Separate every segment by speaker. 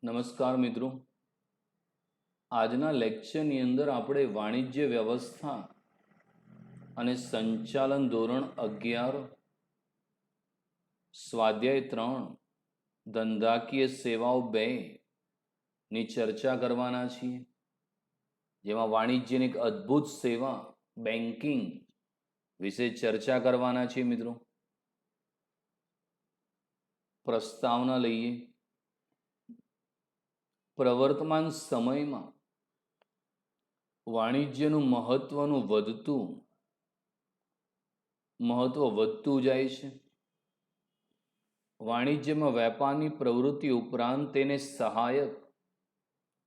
Speaker 1: નમસ્કાર મિત્રો, આજના લેક્ચરની અંદર આપણે વાણિજ્ય વ્યવસ્થા અને સંચાલન ધોરણ 11 સ્વાધ્યાય 3 ધંધાકીય સેવાઓ 2 ની ચર્ચા કરવાના છીએ, જેમાં વાણિજ્યની એક અદ્ભુત સેવા બેન્કિંગ વિશે ચર્ચા કરવાના છીએ. મિત્રો, પ્રસ્તાવના લઈએ. પ્રવર્તમાન સમયમાં વાણિજ્યનું મહત્વ વધતું જાય છે. વાણિજ્યમાં વેપારની પ્રવૃત્તિ ઉપરાંત તેને સહાયક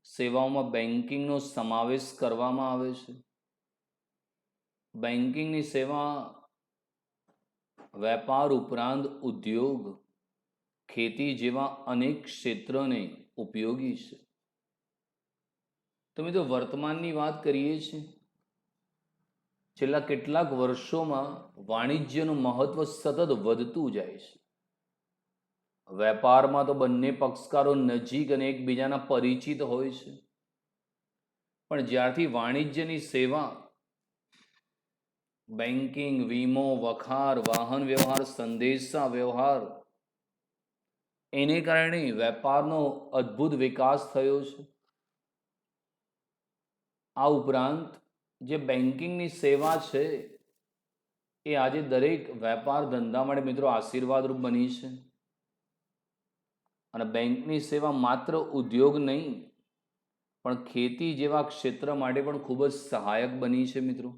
Speaker 1: સેવાઓમાં બેન્કિંગનો સમાવેશ કરવામાં આવે છે. બેન્કિંગની સેવા વેપાર ઉપરાંત ઉદ્યોગ, ખેતી જેવા અનેક ક્ષેત્રોને ઉપયોગી છે. તો મિત્રો, વર્તમાનની વાત કરીએ છીએ. છેલ્લા કેટલાક વર્ષોમાં વાણિજ્યનું મહત્વ સતત વધતું જાય છે. વેપારમાં તો બંને પક્ષકારો નજીક અને એકબીજાના પરિચિત હોય છે, પણ જ્યારથી વાણિજ્યની સેવા બેન્કિંગ, વીમો, વખાર, વાહન વ્યવહાર, સંદેશા વ્યવહાર, એને કારણે વેપારનો અદ્ભુત વિકાસ થયો છે. આ ઉપરાંત જે બેન્કિંગની સેવા છે એ આજે દરેક વેપાર ધંધા માટે મિત્રો આશીર્વાદરૂપ બની છે. અને બેંકની સેવા માત્ર ઉદ્યોગ નહીં, પણ ખેતી જેવા ક્ષેત્ર માટે પણ ખૂબ જ સહાયક બની છે. મિત્રો,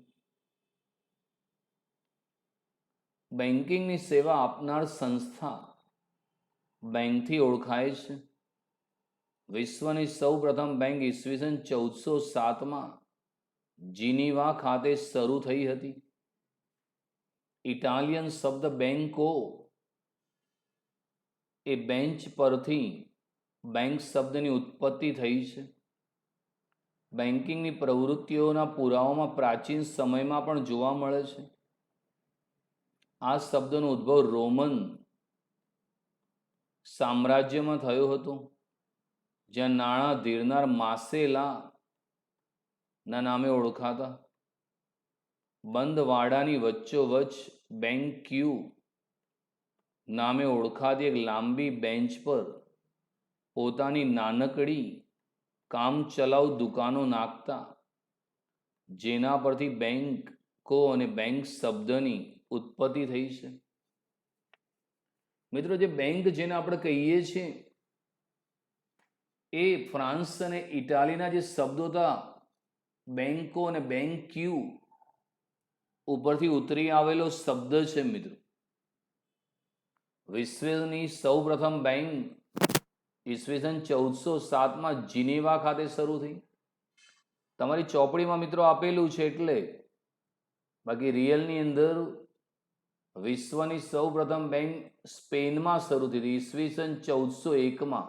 Speaker 1: બેન્કિંગની સેવા આપનાર સંસ્થા બેંકથી ઓળખાય છે. વિશ્વની સૌપ્રથમ બેંક ઈસવીસન 1407માં જીનીવા ખાતે શરૂ થઈ હતી. ઇટાલિયન શબ્દ બેન્કો એ બેન્ચ પરથી બેંક શબ્દની ઉત્પત્તિ થઈ છે. બેન્કિંગની પ્રવૃત્તિઓના પુરાવામાં પ્રાચીન સમયમાં પણ જોવા મળે છે. આ શબ્દનો ઉદ્ભવ રોમન સામ્રાજ્યમાં થયો હતો, જ્યાં નાણાં ધીરનાર માસેલા ના નામે ઓળખાતા બંધ વાડાની વચ્ચોવચ્ચ બેંક ક્યુ નામે ઓળખાતી એક લાંબી બેન્ચ પર પોતાની નાનકડી કામચલાઉ દુકાનો નાખતા, જેના પરથી બેંકો અને બેંક શબ્દની ઉત્પત્તિ થઈ છે. મિત્રો, જે બેંક જેને આપણે કહીએ છીએ એ ફ્રાન્સ અને ઇટાલીના જે શબ્દો હતા બેંકો અને બેંક ક્યુ ઉપરથી ઉતરી આવેલો શબ્દ છે. મિત્રો, વિશ્વની સૌપ્રથમ બેંક ઈસવીસન 1407માં જીનેવા ખાતે શરૂ થઈ. તમારી ચોપડીમાં મિત્રો આપેલું છે એટલે, બાકી રિયલની અંદર વિશ્વની સૌપ્રથમ બેંક સ્પેનમાં શરૂ થઈ હતી ઈસવીસન 1401માં,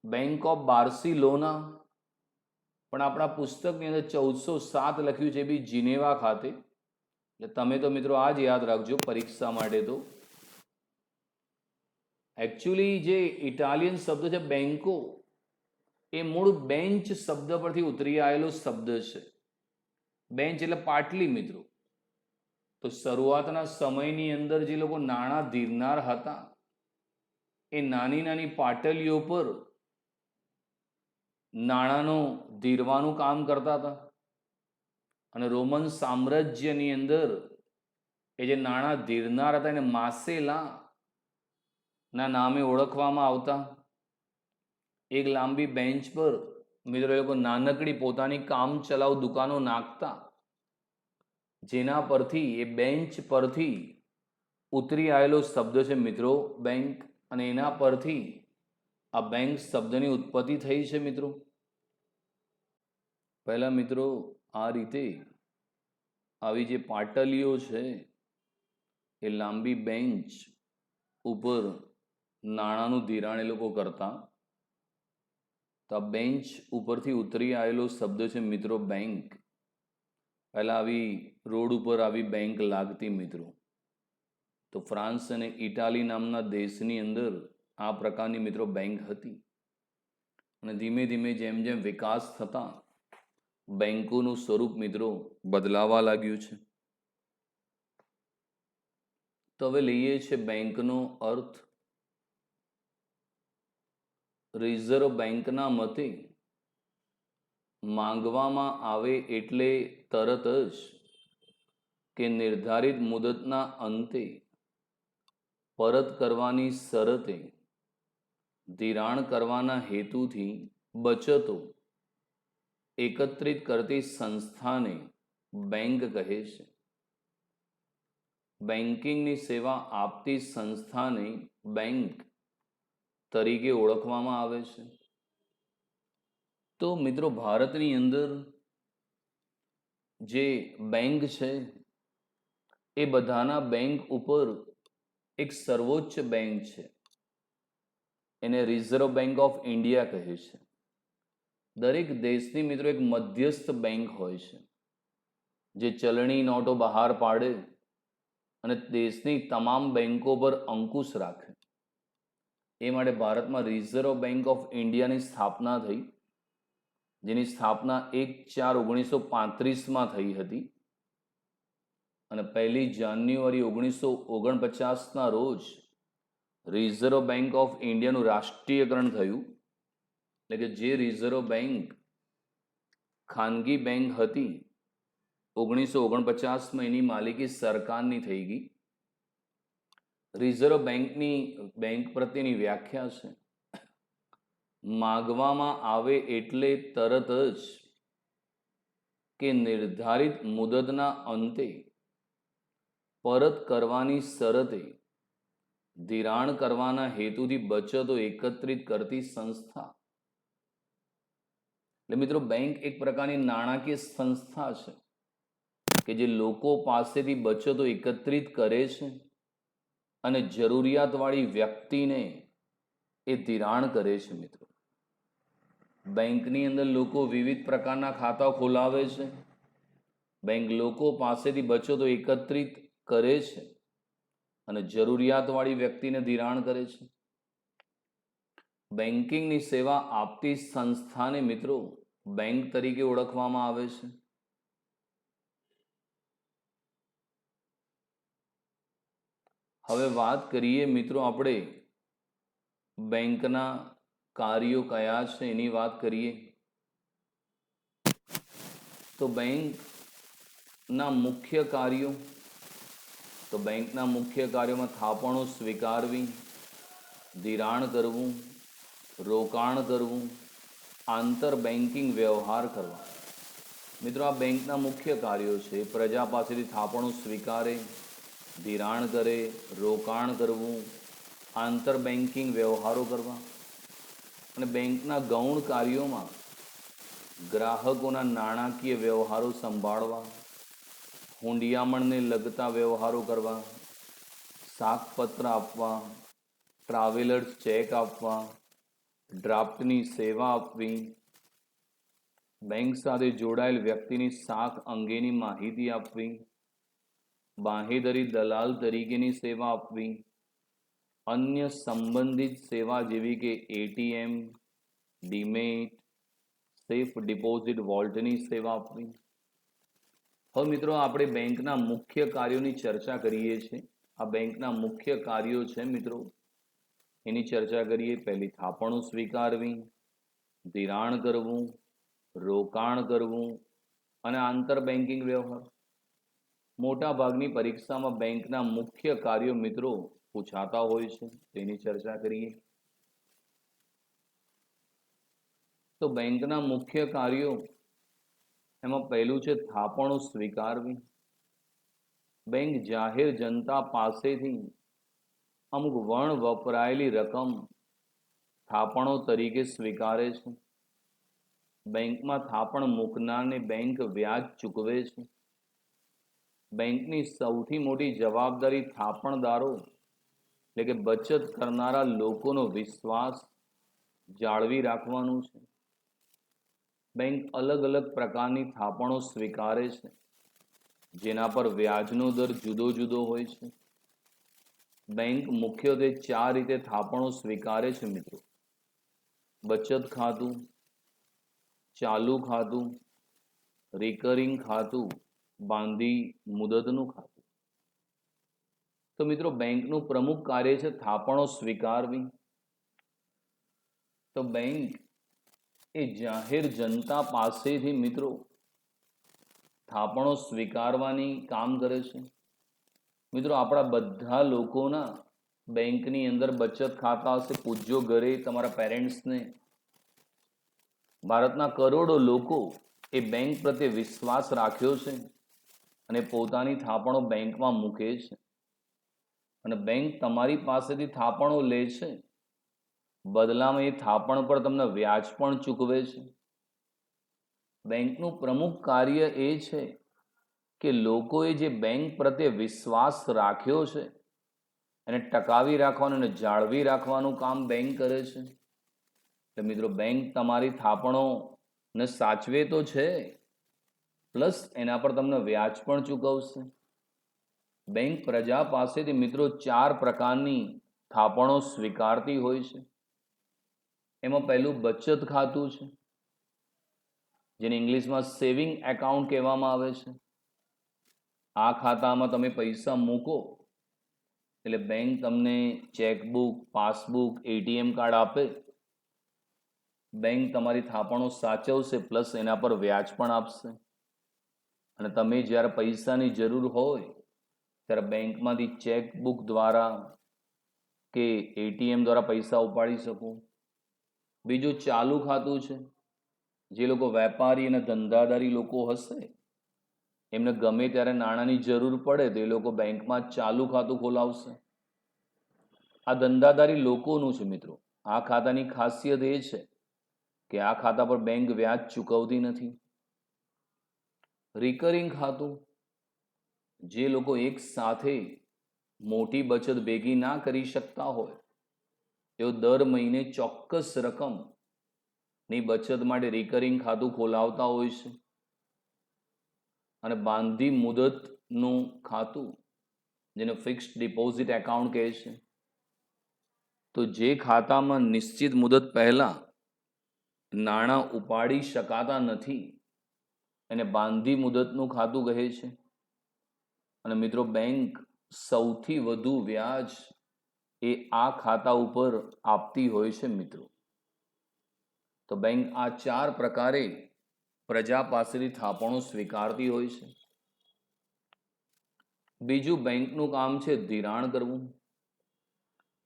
Speaker 1: બેંક ઓફ બાર્સિલોના. પણ આપણા પુસ્તકની અંદર 1407 લખ્યું છે, બી જીનેવા ખાતે. એટલે તમે તો મિત્રો આ જ યાદ રાખજો પરીક્ષા માટે. તો એકચ્યુઅલી જે ઇટાલિયન શબ્દ છે બેન્કો, એ મૂળ બેન્ચ શબ્દ પરથી ઉતરી આવેલો શબ્દ છે. બેન્ચ એટલે પાટલી. મિત્રો, તો શરૂઆતના સમયની અંદર જે લોકો નાણાં ધીરનાર હતા એ નાની નાની પાટલીઓ પર નાણાંનો ધીરવાનું કામ કરતા હતા. અને રોમન સામ્રાજ્યની અંદર એ જે નાણાં ધીરનાર હતા એને માસેલા ના નામે ઓળખવામાં આવતા. એક લાંબી બેન્ચ પર મિત્રો એ લોકો નાનકડી પોતાની કામ ચલાઉ દુકાનો નાખતા, જેના પરથી એ બેન્ચ પરથી ઉતરી આવેલો શબ્દ છે મિત્રો બેંક, અને એના પરથી આ બેંક શબ્દની ઉત્પત્તિ થઈ છે. મિત્રો, પહેલા મિત્રો આ રીતે આવી જે પાટલીઓ છે એ લાંબી બેન્ચ ઉપર નાણાંનું ધિરાણ એ લોકો કરતા. તો આ બેન્ચ ઉપરથી ઉતરી આવેલો શબ્દ છે મિત્રો બેંક. પહેલા આવી રોડ ઉપર આવી બેંક લાગતી. મિત્રો, તો ફ્રાન્સ અને ઇટાલી નામના દેશની અંદર આ પ્રકારની મિત્રો બેંક હતી. અને ધીમે ધીમે જેમ જેમ વિકાસ થતા બેંકોનું સ્વરૂપ મિત્રો બદલાવા લાગ્યું છે. તો હવે લઈએ છે બેંકનો અર્થ. રિઝર્વ બેંકના મતે માંગવામાં આવે એટલે તરત જ કે નિર્ધારિત મુદતના અંતે પરત કરવાની શરતે ધિરાણ કરવાના હેતુથી બચતો એકત્રિત કરતી સંસ્થાને બેંક કહે છે. બેન્કિંગની સેવા આપતી સંસ્થાને બેંક તરીકે ઓળખવામાં આવે છે. તો મિત્રો ભારતની અંદર જે બેંક છે એ બધાના બેંક ઉપર એક સર્વોચ્ચ બેંક છે, એને રિઝર્વ બેંક ઓફ ઇન્ડિયા કહે છે. દરેક દેશની મિત્રો એક મધ્યસ્થ બેંક હોય છે જે ચલણી નોટો બહાર પાડે અને દેશની તમામ બેંકો પર અંકુશ રાખે. એ માટે ભારતમાં રિઝર્વ બેંક ઓફ ઇન્ડિયાની સ્થાપના થઈ, જેની સ્થાપના 1/4/1935 થઈ હતી અને 1 જાન્યુઆરી 1949ના રોજ રિઝર્વ બેંક ઓફ ઇન્ડિયાનું રાષ્ટ્રીયકરણ થયું. એટલે કે જે રિઝર્વ બેંક ખાનગી બેંક હતી 1949માં એની માલિકી સરકારની થઈ ગઈ. રિઝર્વ બેંક પ્રત્યેની વ્યાખ્યા છે, માગવામાં આવે એટલે તરત જ કે નિર્ધારિત મુદતના અંતે પરત કરવાની શરતે ધિરાણ કરવાના હેતુથી બચતો એકત્રિત કરતી સંસ્થા. એટલે મિત્રો બેંક એક પ્રકારની નાણાકીય સંસ્થા છે કે જે લોકો પાસેથી બચતો એકત્રિત કરે છે અને જરૂરિયાતવાળી વ્યક્તિને એ ધિરાણ કરે છે. મિત્રો બેંકની અંદર લોકો વિવિધ પ્રકારના ખાતા ખોલાવે છે. બેંક લોકો પાસેથી બચતો એકત્રિત કરે છે અને જરૂરિયાતવાળી વ્યક્તિને ધિરાણ કરે છે. બેન્કિંગની સેવા આપતી સંસ્થાને મિત્રો બેંક તરીકે ઓળખવામાં આવે છે. હવે વાત કરીએ મિત્રો આપણે બેંકના કાર્યો કયા છે એની વાત કરીએ. તો બેંકના મુખ્ય કાર્યો, તો બેંકના મુખ્ય કાર્યોમાં થાપણો સ્વીકારવી, ધિરાણ કરવું, રોકાણ કરવું, આંતર બેન્કિંગ વ્યવહાર કરવા. મિત્રો આ બેંકના મુખ્ય કાર્યો છે. પ્રજા પાસેથી થાપણો સ્વીકારે, ધિરાણ કરે, રોકાણ કરવું, આંતર બેન્કિંગ વ્યવહારો કરવા. અને બેંકના ગૌણ કાર્યોમાં ગ્રાહકોના નાણાકીય વ્યવહારો સંભાળવા, હુંડિયામણને લગતા વ્યવહારો કરવા, શાકપત્ર આપવા, ટ્રાવેલર્સ ચેક આપવા, ડ્રાફ્ટની સેવા આપવી, બેંક સાથે જોડાયેલ વ્યક્તિની શાખ અંગેની માહિતી આપવી, બાંહેધરી દલાલ તરીકેની સેવા આપવી, અન્ય સંબંધિત સેવા જેવી કે એટીએમ, ડીમેટ, સેફ ડિપોઝિટ વોલ્ટની સેવા આપવી. હવે મિત્રો આપણે બેંકના મુખ્ય કાર્યોની ચર્ચા કરીએ છીએ. આ બેંકના મુખ્ય કાર્યો છે મિત્રો, એની ચર્ચા કરીએ. પહેલી થાપણો સ્વીકારવી, ધિરાણ કરવું, રોકાણ કરવું અને આંતર બેન્કિંગ વ્યવહાર. મોટા ભાગની પરીક્ષામાં બેંકના મુખ્ય કાર્યો મિત્રો પૂછાતા હોય છે, તેની ચર્ચા કરીએ. તો બેંકના મુખ્ય કાર્યો એમાં પહેલું છે થાપણો સ્વીકારવી. બેંક જાહેર જનતા પાસેથી અમુક વણ વપરાયેલી રકમ થાપણો તરીકે સ્વીકારે છે. બેંકમાં થાપણ મૂકનારને બેંક વ્યાજ ચૂકવે છે. બેંકની સૌથી મોટી જવાબદારી થાપણદારો એટલે કે બચત કરનારા લોકોનો વિશ્વાસ જાળવી રાખવાનું છે. બેંક અલગ અલગ પ્રકારની થાપણો સ્વીકારે છે, જેના પર વ્યાજનો દર જુદો જુદો હોય છે. બેંક મુખ્યત્વે 4 રીતે થાપણો સ્વીકારે છે મિત્રો. બચત ખાતું, ચાલુ ખાતું, રિકરિંગ ખાતું, બાંધી મુદતનું ખાતું. તો મિત્રો બેંકનું પ્રમુખ કાર્ય છે થાપણો સ્વીકારવી. તો બેંક એ જાહેર જનતા પાસેથી મિત્રો થાપણો સ્વીકારવાની કામ કરે છે. મિત્રો આપણા બધા લોકોના બેંકની અંદર બચત ખાતા હશે. પૂછજો ઘરે તમારા પેરેન્ટ્સને. ભારતના કરોડો લોકો એ બેંક પ્રત્યે વિશ્વાસ રાખ્યો છે અને પોતાની થાપણો બેંકમાં મૂકે છે. અને બેંક તમારી પાસેથી થાપણો લે છે, બદલામાં એ થાપણ પર તમને વ્યાજ પણ ચૂકવે છે. બેંકનું પ્રમુખ કાર્ય એ છે કે લોકોએ જે બેંક પ્રત્યે વિશ્વાસ રાખ્યો છે એને ટકાવી રાખવાનું અને જાળવી રાખવાનું કામ બેંક કરે છે. એટલે મિત્રો બેંક તમારી થાપણોને સાચવે તો છે, પ્લસ એના પર તમને વ્યાજ પણ ચૂકવશે. બેંક પ્રજા પાસેથી મિત્રો 4 પ્રકારની થાપણો સ્વીકારતી હોય છે. એમાં પહેલું બચત ખાતું છે, જેને ઇંગ્લિશમાં સેવિંગ એકાઉન્ટ કહેવામાં આવે છે. આ ખાતામાં તમે પૈસા મૂકો એટલે બેંક તમને ચેકબુક, પાસબુક, એટીએમ કાર્ડ આપે. બેંક તમારી થાપણો સાચવશે, પ્લસ એના પર વ્યાજ પણ આપશે. અને તમે જ્યારે પૈસાની જરૂર હોય ત્યારે બેંકમાંથી ચેકબુક દ્વારા કે એટીએમ દ્વારા પૈસા ઉપાડી શકો. બીજું ચાલુ ખાતું છે. જે લોકો વેપારી અને ધંધાદારી લોકો હશે, એમને ગમે ત્યારે નાણાંની જરૂર પડે તો એ લોકો બેંકમાં ચાલુ ખાતું ખોલાવશે. આ ધંધાદારી લોકોનું છે મિત્રો. આ ખાતાની ખાસિયત એ છે કે આ ખાતા પર બેંક વ્યાજ ચૂકવતી નથી. રિકરિંગ ખાતું, જે લોકો એક સાથે મોટી બચત ભેગી ના કરી શકતા હોય તેઓ દર મહિને ચોક્કસ રકમની બચત માટે રિકરિંગ ખાતું ખોલાવતા હોય છે. અને બાંધી મુદતનું ખાતું, જેને ફિક્સ્ડ ડિપોઝિટ એકાઉન્ટ કહે છે. તો જે ખાતામાં નિશ્ચિત મુદત પહેલા નાણાં ઉપાડી શકાતા નથી એને બાંધી મુદતનું ખાતું કહે છે. અને મિત્રો બેંક સૌથી વધુ વ્યાજ એ આ ખાતા ઉપર આપતી હોય છે મિત્રો. તો બેંક આ 4 પ્રકારે પ્રજા પાસેથી થાપણો સ્વીકારતી હોય છે. બીજું બેંકનું કામ છે ધિરાણ કરવું.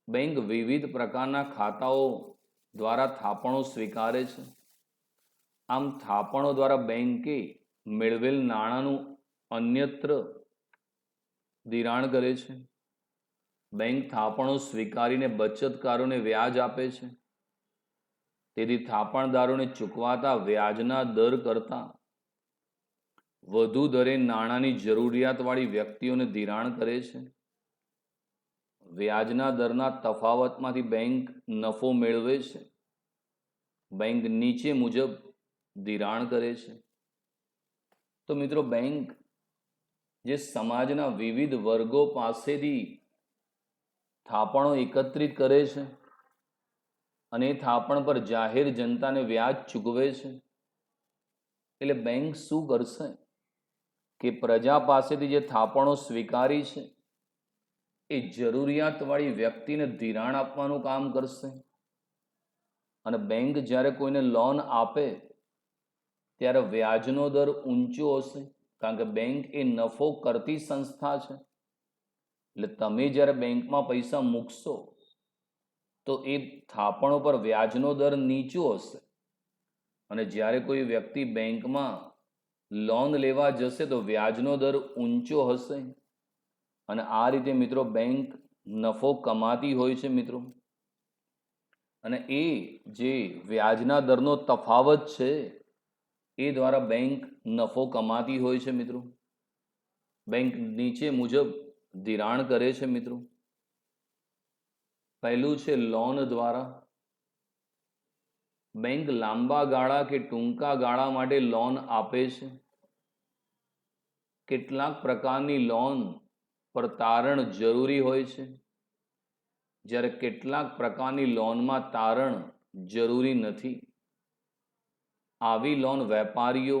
Speaker 1: બેંક વિવિધ પ્રકારના ખાતાઓ દ્વારા થાપણો સ્વીકારે છે. આમ થાપણો દ્વારા બેંકે મેળવેલ નાણાંનું અન્યત્ર ધિરાણ કરે છે. બેંક થાપણો સ્વીકારીને બચતકારોને વ્યાજ આપે છે. તેથી થાપણદારોને ચૂકવાતા વ્યાજના દર કરતાં વધુ દરે નાણાંની જરૂરિયાતવાળી વ્યક્તિઓને ધિરાણ કરે છે. વ્યાજના દરના તફાવતમાંથી બેંક નફો મેળવે છે. બેંક નીચે મુજબ ધિરાણ કરે છે. તો મિત્રો બેંક જે સમાજના વિવિધ વર્ગો પાસેથી થાપણો એકત્રિત કરે છે અને એ થાપણ પર જાહેર જનતાને વ્યાજ ચૂકવે છે. એટલે બેંક શું કરશે કે પ્રજા પાસેથી જે થાપણો સ્વીકારી છે એ જરૂરિયાતવાળી વ્યક્તિને ધિરાણ આપવાનું કામ કરશે. અને બેંક જ્યારે કોઈને લોન આપે ત્યારે વ્યાજનો દર ઊંચો હશે, કારણ કે બેંક એ નફો કરતી સંસ્થા છે. એટલે તમે જ્યારે બેંકમાં પૈસા મૂકશો તો એ થાપણો પર વ્યાજનો દર નીચો હશે. અને જ્યારે કોઈ વ્યક્તિ બેંકમાં લોન લેવા જશે તો વ્યાજનો દર ઊંચો હશે. અને આ રીતે મિત્રો બેંક નફો કમાતી હોય છે મિત્રો. અને એ જે વ્યાજના દરનો તફાવત છે એ દ્વારા બેંક નફો કમાતી હોય છે મિત્રો. બેંક નીચે મુજબ ધિરાણ કરે છે મિત્રો. પહેલું છે લોન દ્વારા. બેંક લાંબા ગાળા કે ટૂંકા ગાળા માટે લોન આપે છે. કેટલાક પ્રકારની લોન પર તારણ જરૂરી હોય છે, જ્યારે કેટલાક પ્રકારની લોનમાં તારણ જરૂરી નથી. આવી લોન વેપારીઓ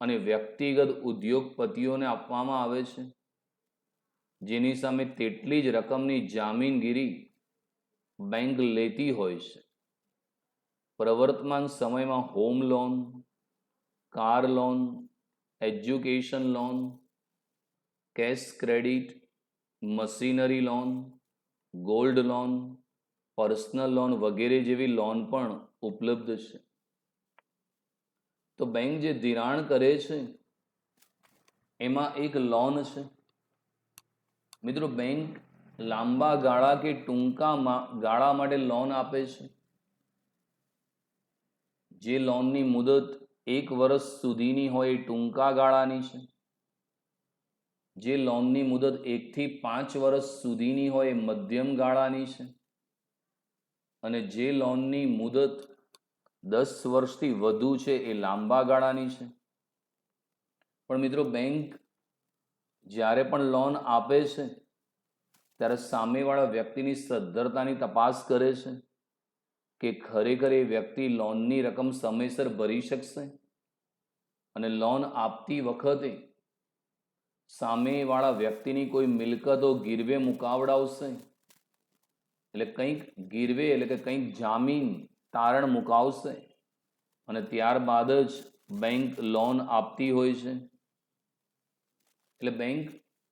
Speaker 1: અને વ્યક્તિગત ઉદ્યોગપતિઓને આપવામાં આવે છે, જેની સામે તેટલી જ રકમની જામીનગીરી બેંક લેતી હોય છે. પ્રવર્તમાન સમયમાં home loan, car loan, education loan, cache credit, machinery loan, gold loan, personal loan વગેરે જેવી લોન પણ ઉપલબ્ધ છે. તો બેંક જે ધિરાણ કરે છે એમાં એક લોન છે. મિત્રો, બેંક લાંબા ગાળા કે ટૂંકા ગાળા માટે લોન આપે છે. જે લોનની મુદત 1 વર્ષ સુધીની હોય એ ટૂંકા ગાળાની છે. જે લોનની મુદત 1 થી 5 વર્ષ સુધીની હોય એ મધ્યમ ગાળાની છે. અને જે લોનની મુદત 10 વર્ષથી વધુ છે એ લાંબા ગાળાની છે. પણ મિત્રો, બેંક જ્યારે પણ લોન આપે છે ત્યારે સામેવાળા વ્યક્તિની સદ્ધરતાની તપાસ કરે છે કે ખરેખર એ વ્યક્તિ લોનની રકમ સમયસર ભરી શકશે, અને લોન આપતી વખતે સામેવાળા વ્યક્તિની કોઈ મિલકતો ગીરવે મુકાવડાવશે. એટલે કંઈક ગીરવે એટલે કે કંઈક જામીન તારણ મુકાવશે, અને ત્યારબાદ જ બેંક લોન આપતી હોય છે. એટલે બેંક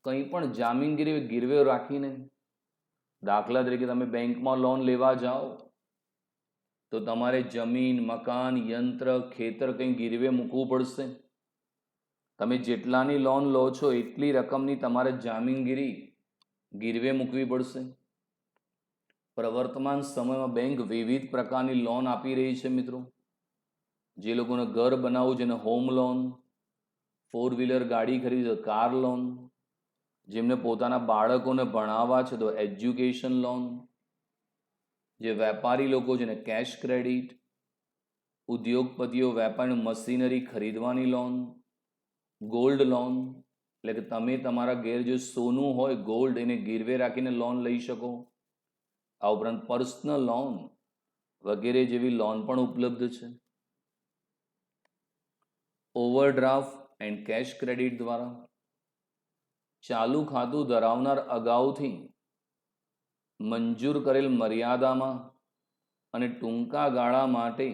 Speaker 1: કંઈ પણ જામીનગીરી ગીરવે રાખીને, દાખલા તરીકે તમે બેંકમાં લોન લેવા જાઓ તો તમારે જમીન, મકાન, યંત્ર, ખેતર કંઈ ગીરવે મૂકવું પડશે. તમે જેટલાની લોન લો છો એટલી રકમની તમારે જામીનગીરી ગીરવે મૂકવી પડશે. પ્રવર્તમાન સમયમાં બેંક વિવિધ પ્રકારની લોન આપી રહી છે મિત્રો. જે લોકોને ઘર બનાવવું છે એને હોમ લોન, 4 વ્હીલર ગાડી ખરીદી તો કાર લોન, જેમને પોતાના બાળકોને ભણાવવા છે તો એજ્યુકેશન લોન, જે વેપારી લોકો છે એને કેશ ક્રેડિટ, ઉદ્યોગપતિઓ વેપારની મશીનરી ખરીદવાની લોન, ગોલ્ડ લોન એટલે કે તમે તમારા ઘેર જો સોનું હોય, ગોલ્ડ, એને ગીરવે રાખીને લોન લઈ શકો. આ ઉપરાંત પર્સનલ લોન વગેરે જેવી લોન પણ ઉપલબ્ધ છે. ઓવરડ્રાફ્ટ એન્ડ કેશ ક્રેડિટ દ્વારા ચાલુ ખાતું ધરાવનાર અગાઉથી મંજૂર કરેલ મર્યાદામાં અને ટૂંકા ગાળા માટે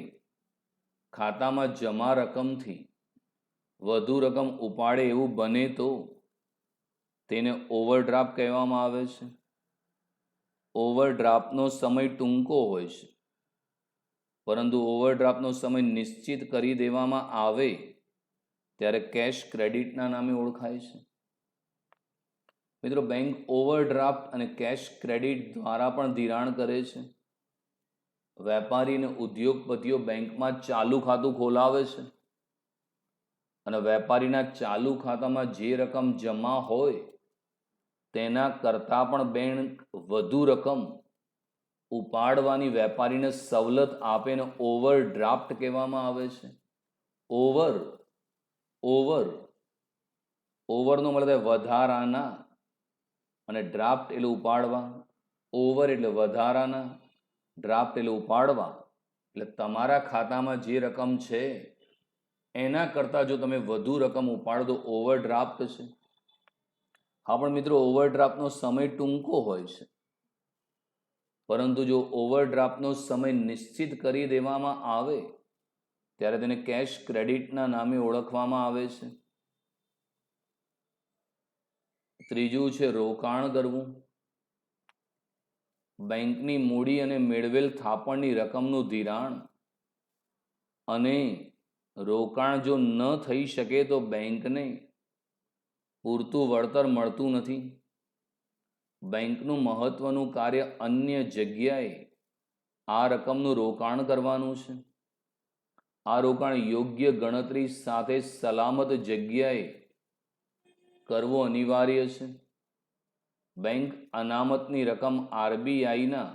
Speaker 1: ખાતામાં જમા રકમથી વધુ રકમ ઉપાડે એવું બને તો તેને ઓવરડ્રાફ્ટ કહેવામાં આવે છે. ઓવરડ્રાફ્ટનો સમય ટૂંકો હોય છે, પરંતુ ઓવરડ્રાફ્ટનો સમય નિશ્ચિત કરી દેવામાં આવે ત્યારે કેશ ક્રેડિટના નામે ઓળખાય છે. મિત્રો, બેંક ઓવરડ્રાફ્ટ અને કેશ ક્રેડિટ દ્વારા પણ ધિરાણ કરે છે. વેપારી અને ઉદ્યોગપતિઓ બેંકમાં ચાલુ ખાતું ખોલાવે છે, અને વેપારીના ચાલુ ખાતામાં જે રકમ જમા હોય તેના કરતાં પણ બેંક વધુ રકમ ઉપાડવાની વેપારીને સવલત આપે ને ઓવરડ્રાફ્ટ કહેવામાં આવે છે. ઓવરનો મતલબ વધારાના, અને ડ્રાફ્ટ એટલે ઉપાડવા. ઓવર એટલે વધારાના, ડ્રાફ્ટ એટલે ઉપાડવા. એટલે તમારા ખાતામાં જે રકમ છે એના કરતાં જો તમે વધુ રકમ ઉપાડો તો ઓવરડ્રાફ્ટ છે. હા, પણ મિત્રો, ઓવરડ્રાફ્ટનો સમય ટૂંકો હોય છે, પરંતુ જો ઓવરડ્રાફ્ટનો સમય નિશ્ચિત કરી દેવામાં આવે ત્યારે તેને કેશ ક્રેડિટના નામે ઓળખવામાં આવે છે. ત્રીજું છે રોકાણ કરવું. બેંકની મૂડી અને મેળવેલ થાપણની રકમનું ધિરાણ અને રોકાણ જો ન થઈ શકે તો બેંકને પૂરતું વળતર મળતું નથી. બેંકનું મહત્વનું કાર્ય અન્ય જગ્યાએ આ રકમનું રોકાણ કરવાનું છે. આ રોકાણ યોગ્ય ગણતરી સાથે સલામત જગ્યાએ કરવું અનિવાર્ય છે. બેંક અનામતની રકમ આરબીઆઈના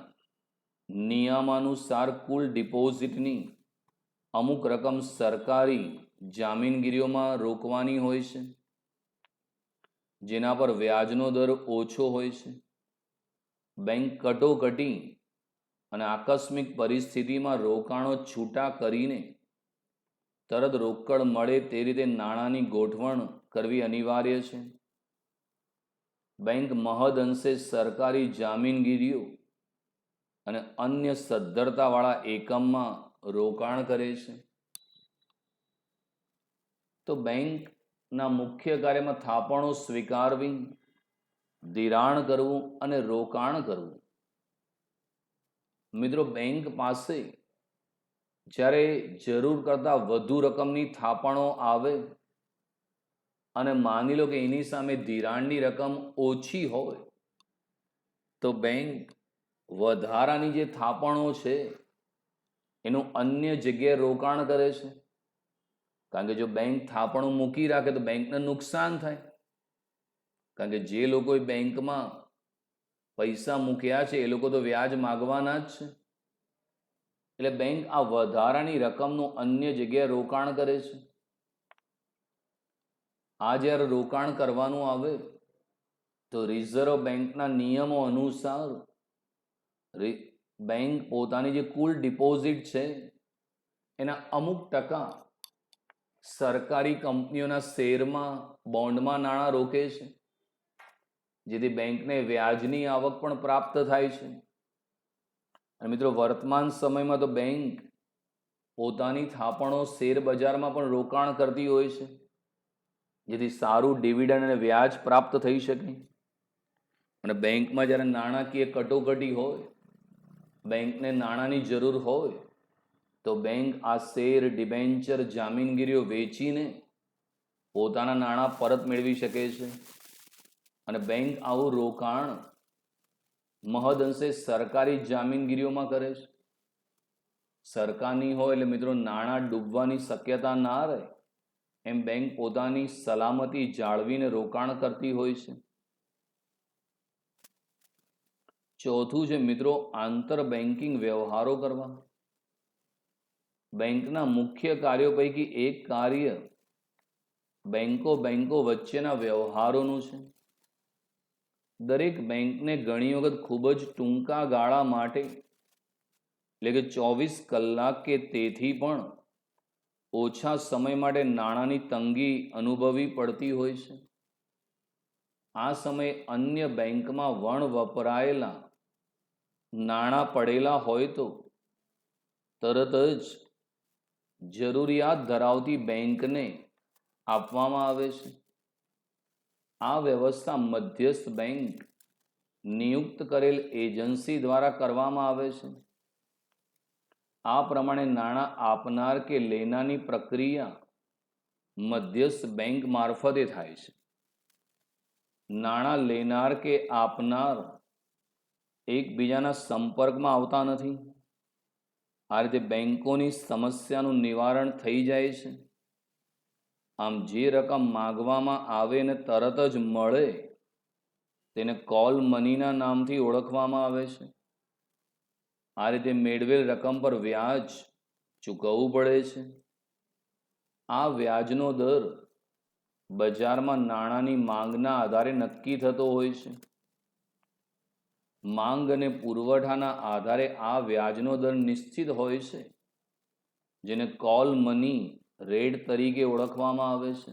Speaker 1: નિયમાનુસાર કુલ ડિપોઝિટની અમુક રકમ સરકારી જામીનગીરીઓમાં રોકવાની હોય છે, જેના પર વ્યાજનો દર ઓછો હોય છે. બેંક કટોકટી અને આકસ્મિક પરિસ્થિતિમાં રોકાણો છૂટા કરીને તરત રોકડ મળે તે રીતે નાણાંની ગોઠવણ કરવી અનિવાર્ય છે. બેંક મહદઅંશે સરકારી જામીનગીરીઓ અને અન્ય સદ્ધરતાવાળા એકમમાં રોકાણ કરે છે. તો બેંકના મુખ્ય કાર્યમાં થાપણો સ્વીકારવી, ધિરાણ કરવું અને રોકાણ કરવું. મિત્રો, બેંક પાસે જ્યારે જરૂર કરતાં વધુ રકમની થાપણો આવે અને માની લો કે એની સામે ધિરાણની રકમ ઓછી હોય તો બેંક વધારાની જે થાપણો છે એનું અન્ય જગ્યાએ રોકાણ કરે છે. કારણ કે જો બેંક થાપણો મૂકી રાખે તો બેંકને નુકસાન થાય. કારણ કે જે લોકોએ બેંકમાં પૈસા મૂક્યા છે એ લોકો તો વ્યાજ માગવાના જ છે. એટલે બેંક આ વધારાની રકમનું અન્ય જગ્યાએ રોકાણ કરે છે. આ જ્યારે રોકાણ કરવાનું આવે તો રિઝર્વ બેંકના નિયમો અનુસાર બેંક પોતાની જે કુલ ડિપોઝિટ છે એના અમુક ટકા સરકારી કંપનીઓના શેરમાં, બોન્ડમાં નાણાં રોકે છે, જેથી બેંકને વ્યાજની આવક પણ પ્રાપ્ત થાય છે. અને મિત્રો, વર્તમાન સમયમાં તો બેંક પોતાની થાપણો શેર બજારમાં પણ રોકાણ કરતી હોય છે, જેથી સારું ડિવિડન્ડ અને વ્યાજ પ્રાપ્ત થઈ શકે. અને બેંકમાં જ્યારે નાણાકીય કટોકટી હોય, બેંકને નાણાંની જરૂર હોય તો બેંક આ શેર, ડિબેન્ચર, જામીનગીરીઓ વેચીને પોતાના નાણાં પરત મેળવી શકે છે. અને બેંક આવું રોકાણ મહદઅંશે સરકારી જામીનગીરીઓમાં કરે છે. સરકારની હોય એટલે મિત્રો નાણાં ડૂબવાની શક્યતા ના રહે એમ બેંક પોતાની સલામતી જાળવીને રોકાણ કરતી હોય છે. ચોથું છે મિત્રો આંતર બેન્કિંગ વ્યવહારો કરવા. બેંકના મુખ્ય કાર્યો પૈકી એક કાર્ય બેંકો વચ્ચેના વ્યવહારોનું છે. દરેક બેંકને ઘણી વખત ખૂબ જ ટૂંકા ગાળા માટે એટલે કે 24 કલાક કે તેથી પણ ઓછા સમય માટે નાણાંની તંગી અનુભવવી પડતી હોય છે. આ સમયે અન્ય બેંકમાં વણ વપરાયેલા નાણાં પડેલા હોય તો તરત જ જરૂરિયાત ધરાવતી બેંકને આપવામાં આવે છે. આ વ્યવસ્થા મધ્યસ્થ બેંક નિયુક્ત કરેલ એજન્સી દ્વારા કરવામાં આવે છે. આ પ્રમાણે નાણાં આપનાર કે લેનારની પ્રક્રિયા મધ્યસ્થ બેંક મારફતે થાય છે. નાણાં લેનાર કે આપનાર એકબીજાના સંપર્કમાં આવતા નથી. આ રીતે બેંકોની સમસ્યાનું નિવારણ થઈ જાય છે. આમ જે રકમ માગવામાં આવે ને તરત જ મળે તેને કોલ મનીના નામથી ઓળખવામાં આવે છે. આ રીતે મેળવેલ રકમ પર વ્યાજ ચૂકવવું પડે છે. આ વ્યાજનો દર બજારમાં નાણાંની માંગના આધારે નક્કી થતો હોય છે. માંગ અને પુરવઠાના આધારે આ વ્યાજનો દર નિશ્ચિત હોય છે, જેને કોલ મની રેટ તરીકે ઓળખવામાં આવે છે.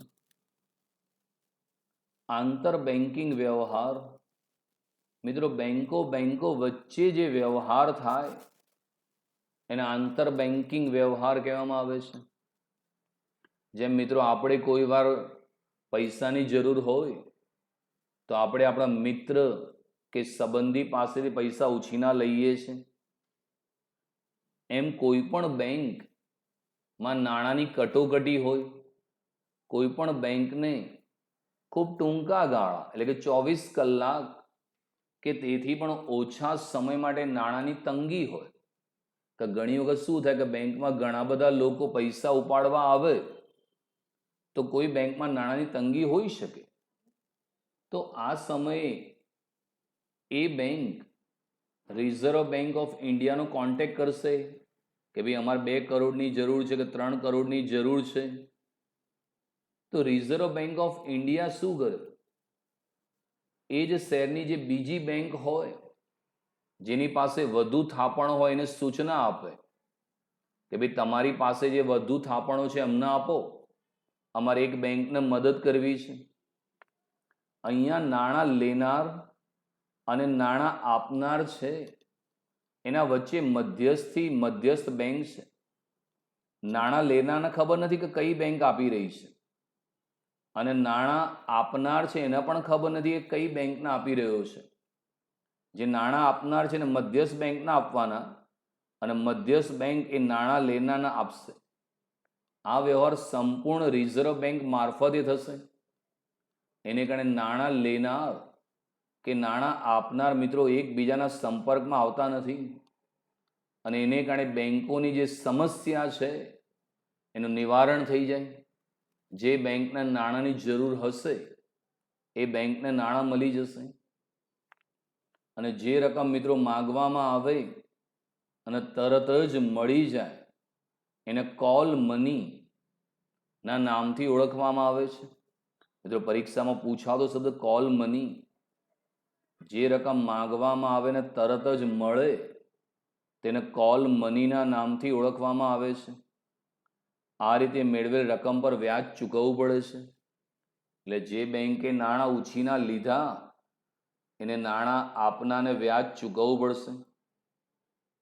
Speaker 1: આંતર બેન્કિંગ વ્યવહાર. મિત્રો, બેંકો વચ્ચે જે વ્યવહાર થાય એને આંતર બેન્કિંગ વ્યવહાર કહેવામાં આવે છે. જેમ મિત્રો આપણે કોઈ વાર પૈસાની જરૂર હોય તો આપણે આપણા મિત્ર કે સંબંધી પાસેથી પૈસા ઉછીના લઈએ છીએ. એમ કોઈ પણ બેંકમાં નાણાંની કટોકટી હોય, કોઈ પણ બેંકને ખૂબ ટૂંકા ગાળા એટલે કે 24 કલાક કે તેથી પણ ઓછા સમય માટે નાણાંની તંગી હોય. કે ઘણી વખત શું થાય કે બેંકમાં ઘણા બધા લોકો પૈસા ઉપાડવા આવે તો કોઈ બેંકમાં નાણાંની તંગી હોઈ શકે. તો આ સમયે એ બેંક રિઝર્વ બેંક ઓફ ઇન્ડિયાનો કોન્ટેક્ટ કરશે કે ભાઈ અમારે 2 કરોડની જરૂર છે કે 3 કરોડની જરૂર છે. તો રિઝર્વ બેંક ઓફ ઇન્ડિયા શું કરે? એ જ શહેરની જે બીજી બેંક હોય જેની પાસે વધુ થાપણો હોય એને સૂચના આપે કે ભાઈ તમારી પાસે જે વધુ થાપણો છે અમને આપો, અમારે એક બેંકને મદદ કરવી છે. અહીંયા નાણાં લેનાર અને નાણાં આપનાર છે એના વચ્ચે મધ્યસ્થ બેંક છે. નાણાં લેનારને ખબર નથી કે કઈ બેંક આપી રહી છે, અને નાણાં આપનાર છે એને પણ ખબર નથી કે કઈ બેંકને આપી રહ્યો છે. જે નાણાં આપનાર છે ને મધ્યસ્થ બેંકના આપવાના, અને મધ્યસ્થ બેંક એ નાણાં લેનારને આપશે. આ વ્યવહાર સંપૂર્ણ રિઝર્વ બેંક મારફતે થશે. એને કારણે નાણાં લેનાર કે નાણાં આપનાર મિત્રો એકબીજાના સંપર્કમાં આવતા નથી, અને એને કારણે બેંકોની જે સમસ્યા છે એનું નિવારણ થઈ જાય. જે બેંકને નાણાંની જરૂર હશે એ બેંકને નાણાં મળી જશે. અને જે રકમ મિત્રો માગવામાં આવે અને તરત જ મળી જાય એને કોલ મની ના નામથી ઓળખવામાં આવે છે. મિત્રો પરીક્ષામાં પૂછાતો શબ્દ કોલ મની. જે રકમ માગવામાં આવે ને તરત જ મળે તેને કોલ મનીના નામથી ઓળખવામાં આવે છે. આ રીતે મેળવેલ રકમ પર વ્યાજ ચૂકવવું પડે છે. એટલે જે બેંકે નાણાં ઉછીના લીધા એને નાણાં આપનાને વ્યાજ ચૂકવવું પડશે.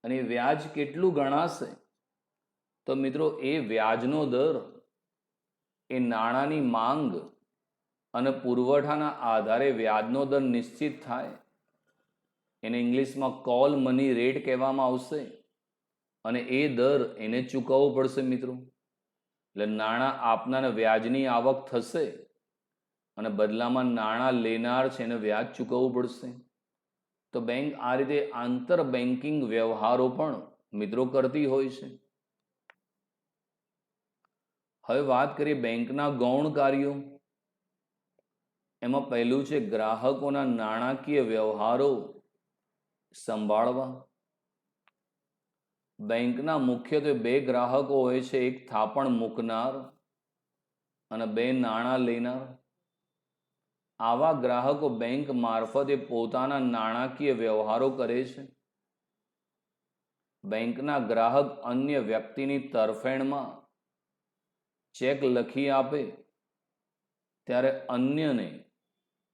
Speaker 1: અને એ વ્યાજ કેટલું ગણાશે? તો મિત્રો એ વ્યાજનો દર એ નાણાંની માંગ અને પુરવઠાના આધારે વ્યાજનો દર નિશ્ચિત થાય. એને ઇંગ્લિશમાં કોલ મની રેટ કહેવામાં આવશે, અને એ દર એને ચૂકવવો પડશે મિત્રો. એટલે નાણાં આપનાને વ્યાજની આવક થશે અને બદલામાં નાણાં લેનાર છે એને વ્યાજ ચૂકવવું પડશે. તો બેંક આ રીતે આંતર બેન્કિંગ વ્યવહારો પણ મિત્રો કરતી હોય છે. હવે વાત કરીએ બેંકના ગૌણ કાર્યો. એમાં પહેલું છે ગ્રાહકોના નાણાકીય વ્યવહારો સંભાળવા. બેંકના મુખ્યત્વે બે ગ્રાહકો હોય છે, એક થાપણ મૂકનાર અને બે નાણાં લેનાર. આવા ગ્રાહકો બેંક મારફતે પોતાના નાણાકીય વ્યવહારો કરે છે. બેંકના ગ્રાહક અન્ય વ્યક્તિની તરફેણમાં ચેક લખી આપે ત્યારે અન્યને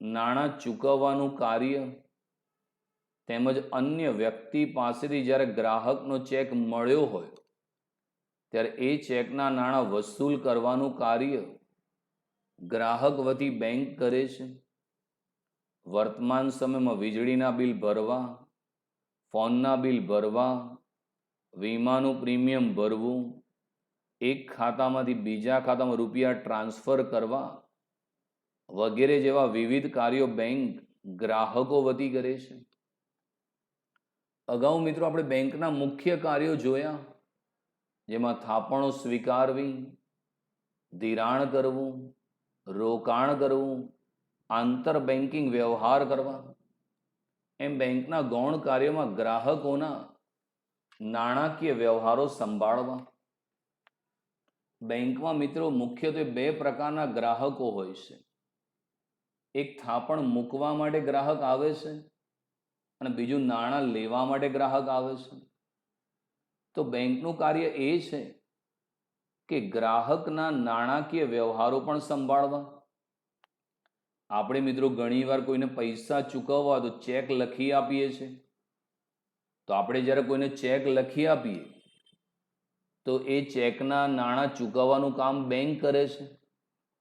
Speaker 1: નાણાં ચૂકવવાનું કાર્ય, તેમજ અન્ય વ્યક્તિ પાસેથી જ્યારે ગ્રાહકનો ચેક મળ્યો હોય ત્યારે એ ચેકના નાણાં વસૂલ કરવાનું કાર્ય ગ્રાહક વતી બેંક કરે છે. વર્તમાન સમયમાં વીજળીના બિલ ભરવા, ફોનના બિલ ભરવા, વીમાનું પ્રીમિયમ ભરવું, એક ખાતામાંથી બીજા ખાતામાં રૂપિયા ટ્રાન્સફર કરવા વગેરે જેવા વિવિધ કાર્યો બેંક ગ્રાહકો વતી કરે છે. અગાઉ મિત્રો આપણે બેંકના મુખ્ય કાર્યો જોયા, જેમાં થાપણો સ્વીકારવી, ધિરાણ કરવું, રોકાણ કરવું, આંતર બેન્કિંગ વ્યવહાર કરવા. એમ બેંકના ગૌણ કાર્યોમાં ગ્રાહકોના નાણાકીય વ્યવહારો સંભાળવા. બેંકમાં મિત્રો મુખ્યત્વે બે પ્રકારના ગ્રાહકો હોય છે. એક થાપણ મૂકવા માટે ગ્રાહક આવે છે અને બીજું નાણાં લેવા માટે ગ્રાહક આવે છે. તો બેંકનું કાર્ય એ છે કે ગ્રાહકના નાણાકીય વ્યવહારો પણ સંભાળવા. આપણે મિત્રો ઘણીવાર કોઈને પૈસા ચૂકવવા તો ચેક લખી આપીએ છીએ. તો આપણે જ્યારે કોઈને ચેક લખી આપીએ તો એ ચેકના નાણાં ચૂકવવાનું કામ બેંક કરે છે.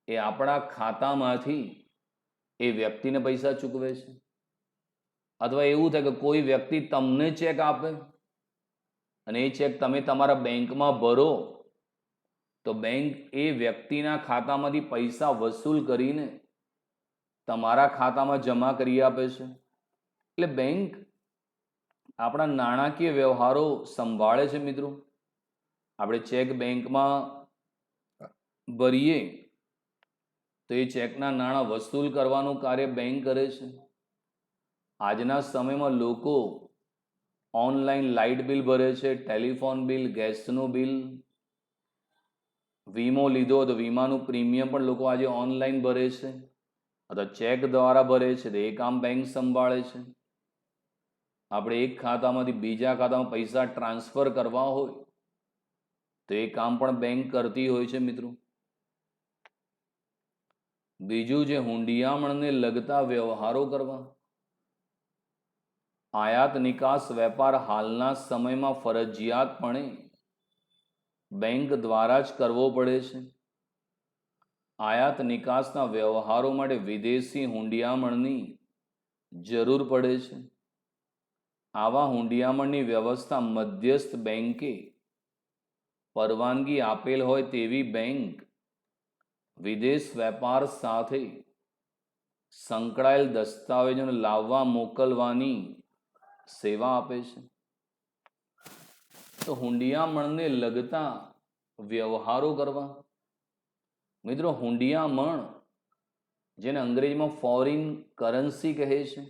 Speaker 1: એ આપણા ખાતામાંથી એ વ્યક્તિને પૈસા ચૂકવે છે. અથવા એવું થાય કે કોઈ વ્યક્તિ તમને ચેક આપે અને એ ચેક તમે તમારા બેંકમાં ભરો તો બેંક એ વ્યક્તિના ખાતામાંથી પૈસા વસૂલ કરીને તમારા ખાતામાં જમા કરી આપે છે. એટલે બેંક આપણા નાણાકીય વ્યવહારો સંભાળે છે મિત્રો. આપણે ચેક બેંકમાં ભરીએ તો એ ચેકના નાણાં વસૂલ કરવાનું કાર્ય બેંક કરે છે. આજના સમયમાં લોકો ઓનલાઈન લાઇટ બિલ ભરે છે, ટેલિફોન બિલ, ગેસનું બિલ, વીમો લીધો તો વીમાનું પ્રીમિયમ પણ લોકો આજે ઓનલાઈન ભરે છે અથવા ચેક દ્વારા ભરે છે. તો એ કામ બેંક સંભાળે છે. આપણે એક ખાતામાંથી બીજા ખાતામાં પૈસા ટ્રાન્સફર કરવા હોય તો એ કામ પણ બેંક કરતી હોય છે મિત્રો. બીજું છે હુંડિયામણને લગતા વ્યવહારો કરવા. આયાત નિકાસ વેપાર હાલના સમયમાં ફરજિયાતપણે બેંક દ્વારા જ કરવો પડે છે. આયાત નિકાસના વ્યવહારો માટે વિદેશી હુંડિયામણની જરૂર પડે છે. આવા હુંડિયામણની વ્યવસ્થા મધ્યસ્થ બેંકે પરવાનગી આપેલ હોય તેવી બેંક વિદેશ વેપાર સાથે સંકળાયેલ દસ્તાવેજોને લાવવા મોકલવાની સેવા આપે છે. તો હુંડિયામણને લગતા વ્યવહારો કરવા. મિત્રો, હુંડિયામણ જેને અંગ્રેજીમાં ફોરેન કરન્સી કહે છે.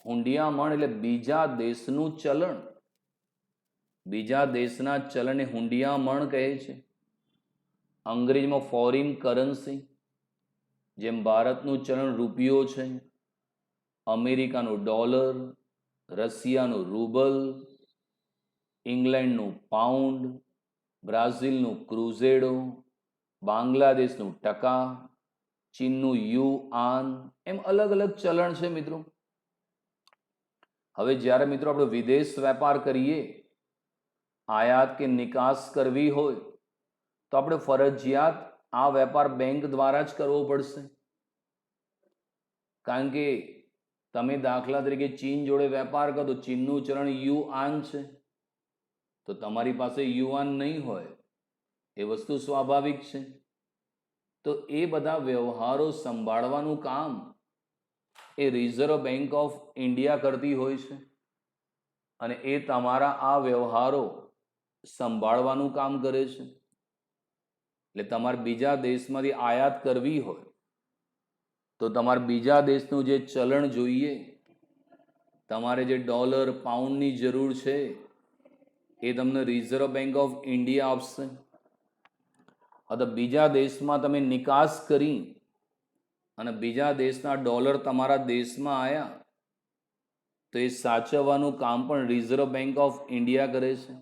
Speaker 1: હુંડિયામણ એટલે બીજા દેશનું ચલણ. બીજા દેશના ચલણને હુંડિયામણ કહે છે. અંગ્રેજીમાં ફોરેન કરન્સી. જેમ ભારતનું ચલણ રૂપિયો છે, અમેરિકાનું ડોલર, રશિયાનું રૂબલ, ઇંગ્લેન્ડનું પાઉન્ડ, બ્રાઝિલનું ક્રુઝેડો, બાંગ્લાદેશનું ટકા, ચીનનું યુઆન, એમ અલગ અલગ ચલણ છે મિત્રો. હવે જ્યારે મિત્રો આપણે વિદેશ વેપાર કરીએ, આયાત કે નિકાસ કરવી હોય તો આપણે ફરજિયાત આ વેપાર બેંક દ્વારા જ કરવો પડશે. કારણ કે તમે દાખલા તરીકે ચીન જોડે વેપાર કરો તો ચીનનું ચલણ યુઆન છે, તો તમારી પાસે યુઆન નહીં હોય, એ વસ્તુ સ્વાભાવિક છે. તો એ બધા વ્યવહારો સંભાળવાનું કામ એ રિઝર્વ બેંક ઓફ ઇન્ડિયા કરતી હોય છે. અને એ તમારા આ વ્યવહારો સંભાળવાનું કામ કરે છે. એટલે તમારે બીજા દેશમાંથી આયાત કરવી હોય તો તમારે બીજા દેશનું જે ચલણ જોઈએ, તમારે જે ડોલર પાઉન્ડની જરૂર છે એ તમને રિઝર્વ બેંક ઓફ ઇન્ડિયા આપશે. અથવા બીજા દેશમાં તમે નિકાસ કરી અને બીજા દેશના ડોલર તમારા દેશમાં આવ્યા તો એ સાચવવાનું કામ પણ રિઝર્વ બેંક ઓફ ઇન્ડિયા કરે છે.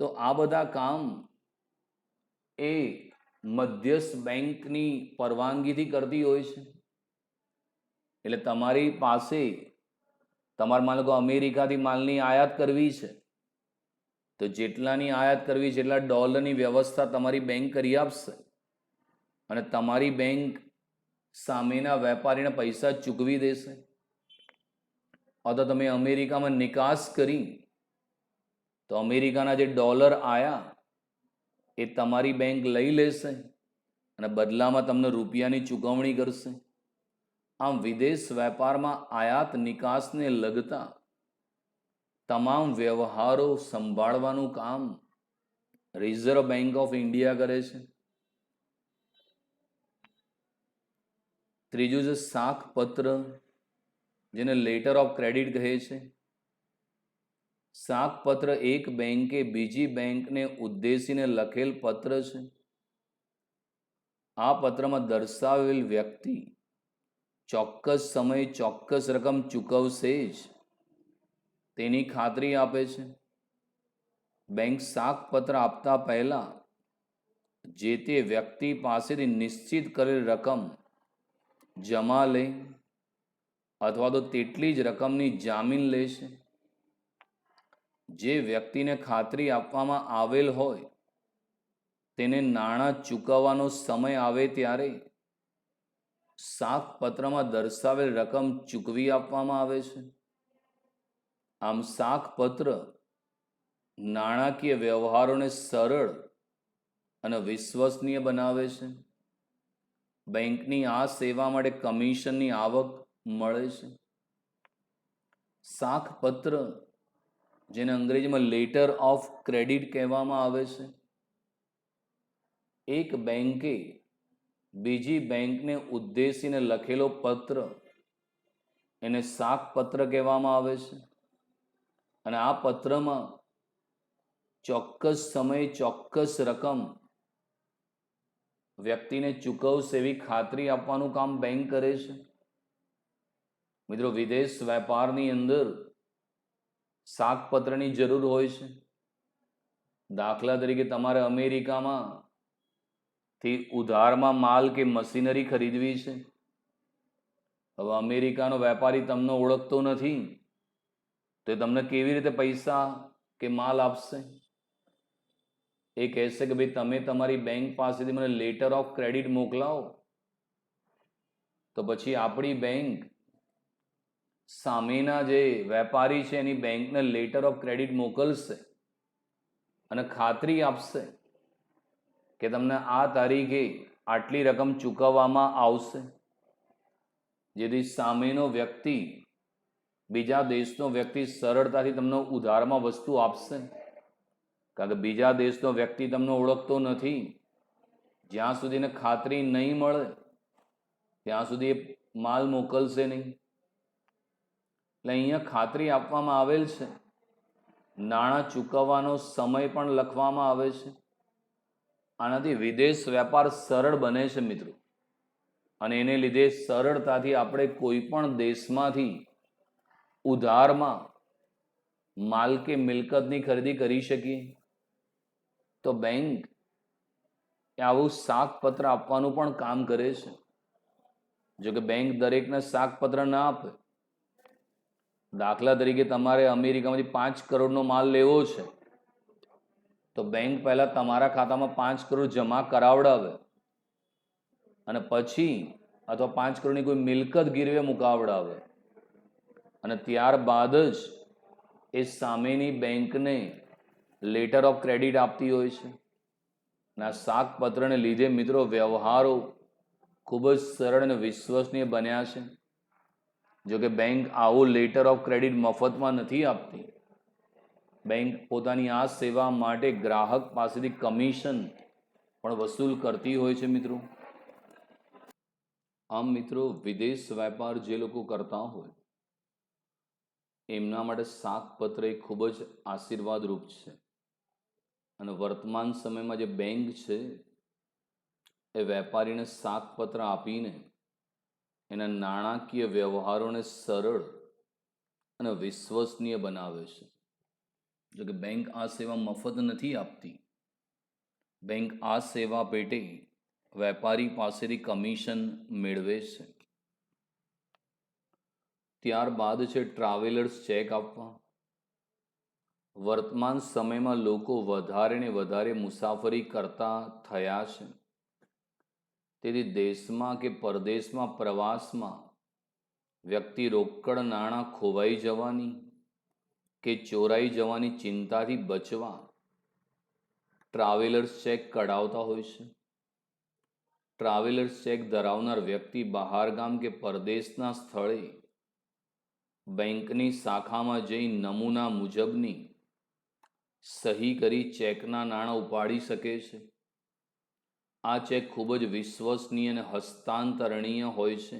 Speaker 1: તો આ બધા કામ એ મધ્યસ્થ બેંકની પરવાનગીથી કરતી હોય છે. એટલે તમારી પાસે તમારે માનો કે અમેરિકાથી માલની આયાત કરવી છે તો જેટલાની આયાત કરવી છે એટલા ડોલરની વ્યવસ્થા તમારી બેંક કરી આપશે અને તમારી બેંક સામેના વેપારીને પૈસા ચૂકવી દેશે. અથવા તમે અમેરિકામાં નિકાસ કરી તો અમેરિકાના જે ડોલર આયા એ તમારી બેંક લઈ લેશે અને બદલામાં તમને રૂપિયાની ચૂકવણી કરશે. આમ વિદેશ વેપારમાં આયાત નિકાસને લગતા તમામ વ્યવહારો સંભાળવાનું કામ રિઝર્વ બેંક ઓફ ઇન્ડિયા કરે છે. ત્રીજું છે સાખપત્ર, જેને લેટર ઓફ ક્રેડિટ કહે છે. સાખપત્ર એક બેંકે બીજી બેંકને ઉદ્દેશીને લખેલ પત્ર છે. આ પત્રમાં દર્શાવેલ વ્યક્તિ ચોક્કસ સમયે ચોક્કસ રકમ ચૂકવશે જ તેની ખાતરી આપે છે. બેંક સાખપત્ર આપતા પહેલા જે તે વ્યક્તિ પાસેથી નિશ્ચિત કરેલ રકમ જમા લે અથવા તો તેટલી જ રકમની જામીન લેશે. જે વ્યક્તિને ખાતરી આપવામાં આવેલ હોય તેને નાણાં ચૂકવવાનો સમય આવે ત્યારે સાખપત્રમાં દર્શાવેલ રકમ ચૂકવી આપવામાં આવે છે. આમ સાખપત્ર નાણાકીય વ્યવહારોને સરળ અને વિશ્વસનીય બનાવે છે. બેંકની આ સેવા માટે કમિશનની આવક મળે છે. સાખપત્ર, જેને અંગ્રેજીમાં લેટર ઓફ ક્રેડિટ કહેવામાં આવે છે, એક બેંકે બીજી બેંકને ઉદ્દેશીને લખેલો પત્ર એને સાખપત્ર કહેવામાં આવે છે. અને આ પત્રમાં ચોક્કસ સમયે ચોક્કસ રકમ વ્યક્તિને ચૂકવશે એવી ખાતરી આપવાનું કામ બેંક કરે છે. મિત્રો વિદેશ વેપારની અંદર શાકપત્રની જરૂર હોય છે. દાખલા તરીકે તમારે અમેરિકામાં થી ઉધારમાં માલ કે મશીનરી ખરીદવી છે. હવે અમેરિકાનો વેપારી તમને ઓળખતો નથી તો તમને કેવી રીતે પૈસા કે માલ આપશે? એ કહેશે કે ભાઈ તમે તમારી બેંક પાસેથી મને લેટર ઓફ ક્રેડિટ મોકલાવો. તો પછી આપણી બેંક સામેના જે વેપારી છે એની બેંકને લેટર ઓફ ક્રેડિટ મોકલશે અને ખાતરી આપશે કે તમને આ તારીખે આટલી રકમ ચૂકવવામાં આવશે, જેથી સામેનો વ્યક્તિ, બીજા દેશનો વ્યક્તિ સરળતાથી તમને ઉધારમાં વસ્તુ આપશે. કારણ કે બીજા દેશનો વ્યક્તિ તમને ઓળખતો નથી. જ્યાં સુધી એને ખાતરી નહીં મળે ત્યાં સુધી એ માલ મોકલશે નહીં. એટલે અહીંયા ખાતરી આપવામાં આવેલ છે. નાણાં ચૂકવવાનો સમય પણ લખવામાં આવે છે. આનાથી વિદેશ વેપાર સરળ બને છે મિત્રો. અને એને લીધે સરળતાથી આપણે કોઈ પણ દેશમાંથી ઉધારમાં માલ કે મિલકતની ખરીદી કરી શકીએ. તો બેંક આવું શાકપત્ર આપવાનું પણ કામ કરે છે. જો કે બેંક દરેકને શાકપત્ર ના આપે. દાખલા તરીકે તમારે અમેરિકામાંથી 5 કરોડનો માલ લેવો છે તો બેંક પહેલા તમારા ખાતામાં 5 કરોડ જમા કરાવડાવે અને પછી અથવા 5 કરોડની કોઈ મિલકત ગીરવે મુકાવડાવે અને ત્યારબાદ જ એ સામેની બેંકને લેટર ઓફ ક્રેડિટ આપતી હોય છે. અને આ શાકપત્રને લીધે મિત્રો વ્યવહારો ખૂબ જ સરળ અને વિશ્વસનીય બન્યા છે. જો કે બેંક આવો લેટર ઓફ ક્રેડિટ મફતમાં નથી આપતી. બેંક પોતાની આ સેવા માટે ગ્રાહક પાસેથી કમિશન પણ વસૂલ કરતી હોય છે મિત્રો. આમ મિત્રો વિદેશ વેપાર જે લોકો કરતા હોય એમના માટે શાકપત્ર એ ખૂબ જ આશીર્વાદરૂપ છે. અને વર્તમાન સમયમાં જે બેંક છે એ વેપારીને શાકપત્ર આપીને એના નાણાકીય વ્યવહારોને સરળ અને વિશ્વસનીય બનાવે છે. જો કે બેંક આ સેવા મફત નથી આપતી. બેંક આ સેવા પેટે વેપારી પાસેથી કમિશન મેળવે છે. ત્યારબાદ છે ટ્રાવેલર્સ ચેક આપવા. વર્તમાન સમયમાં લોકો વધારે ને વધારે મુસાફરી કરતા થયા છે. તેથી દેશમાં કે પરદેશમાં પ્રવાસમાં વ્યક્તિ રોકડ નાણાં ખોવાઈ જવાની કે ચોરાઈ જવાની ચિંતાથી બચવા ટ્રાવેલર્સ ચેક કઢાવતા હોય છે. ટ્રાવેલર્સ ચેક ધરાવનાર વ્યક્તિ બહારગામ કે પરદેશના સ્થળે બેંકની શાખામાં જઈ નમૂના મુજબની સહી કરી ચેકના નાણાં ઉપાડી શકે છે. આ ચેક ખૂબ જ વિશ્વસનીય અને હસ્તાંતરણીય હોય છે.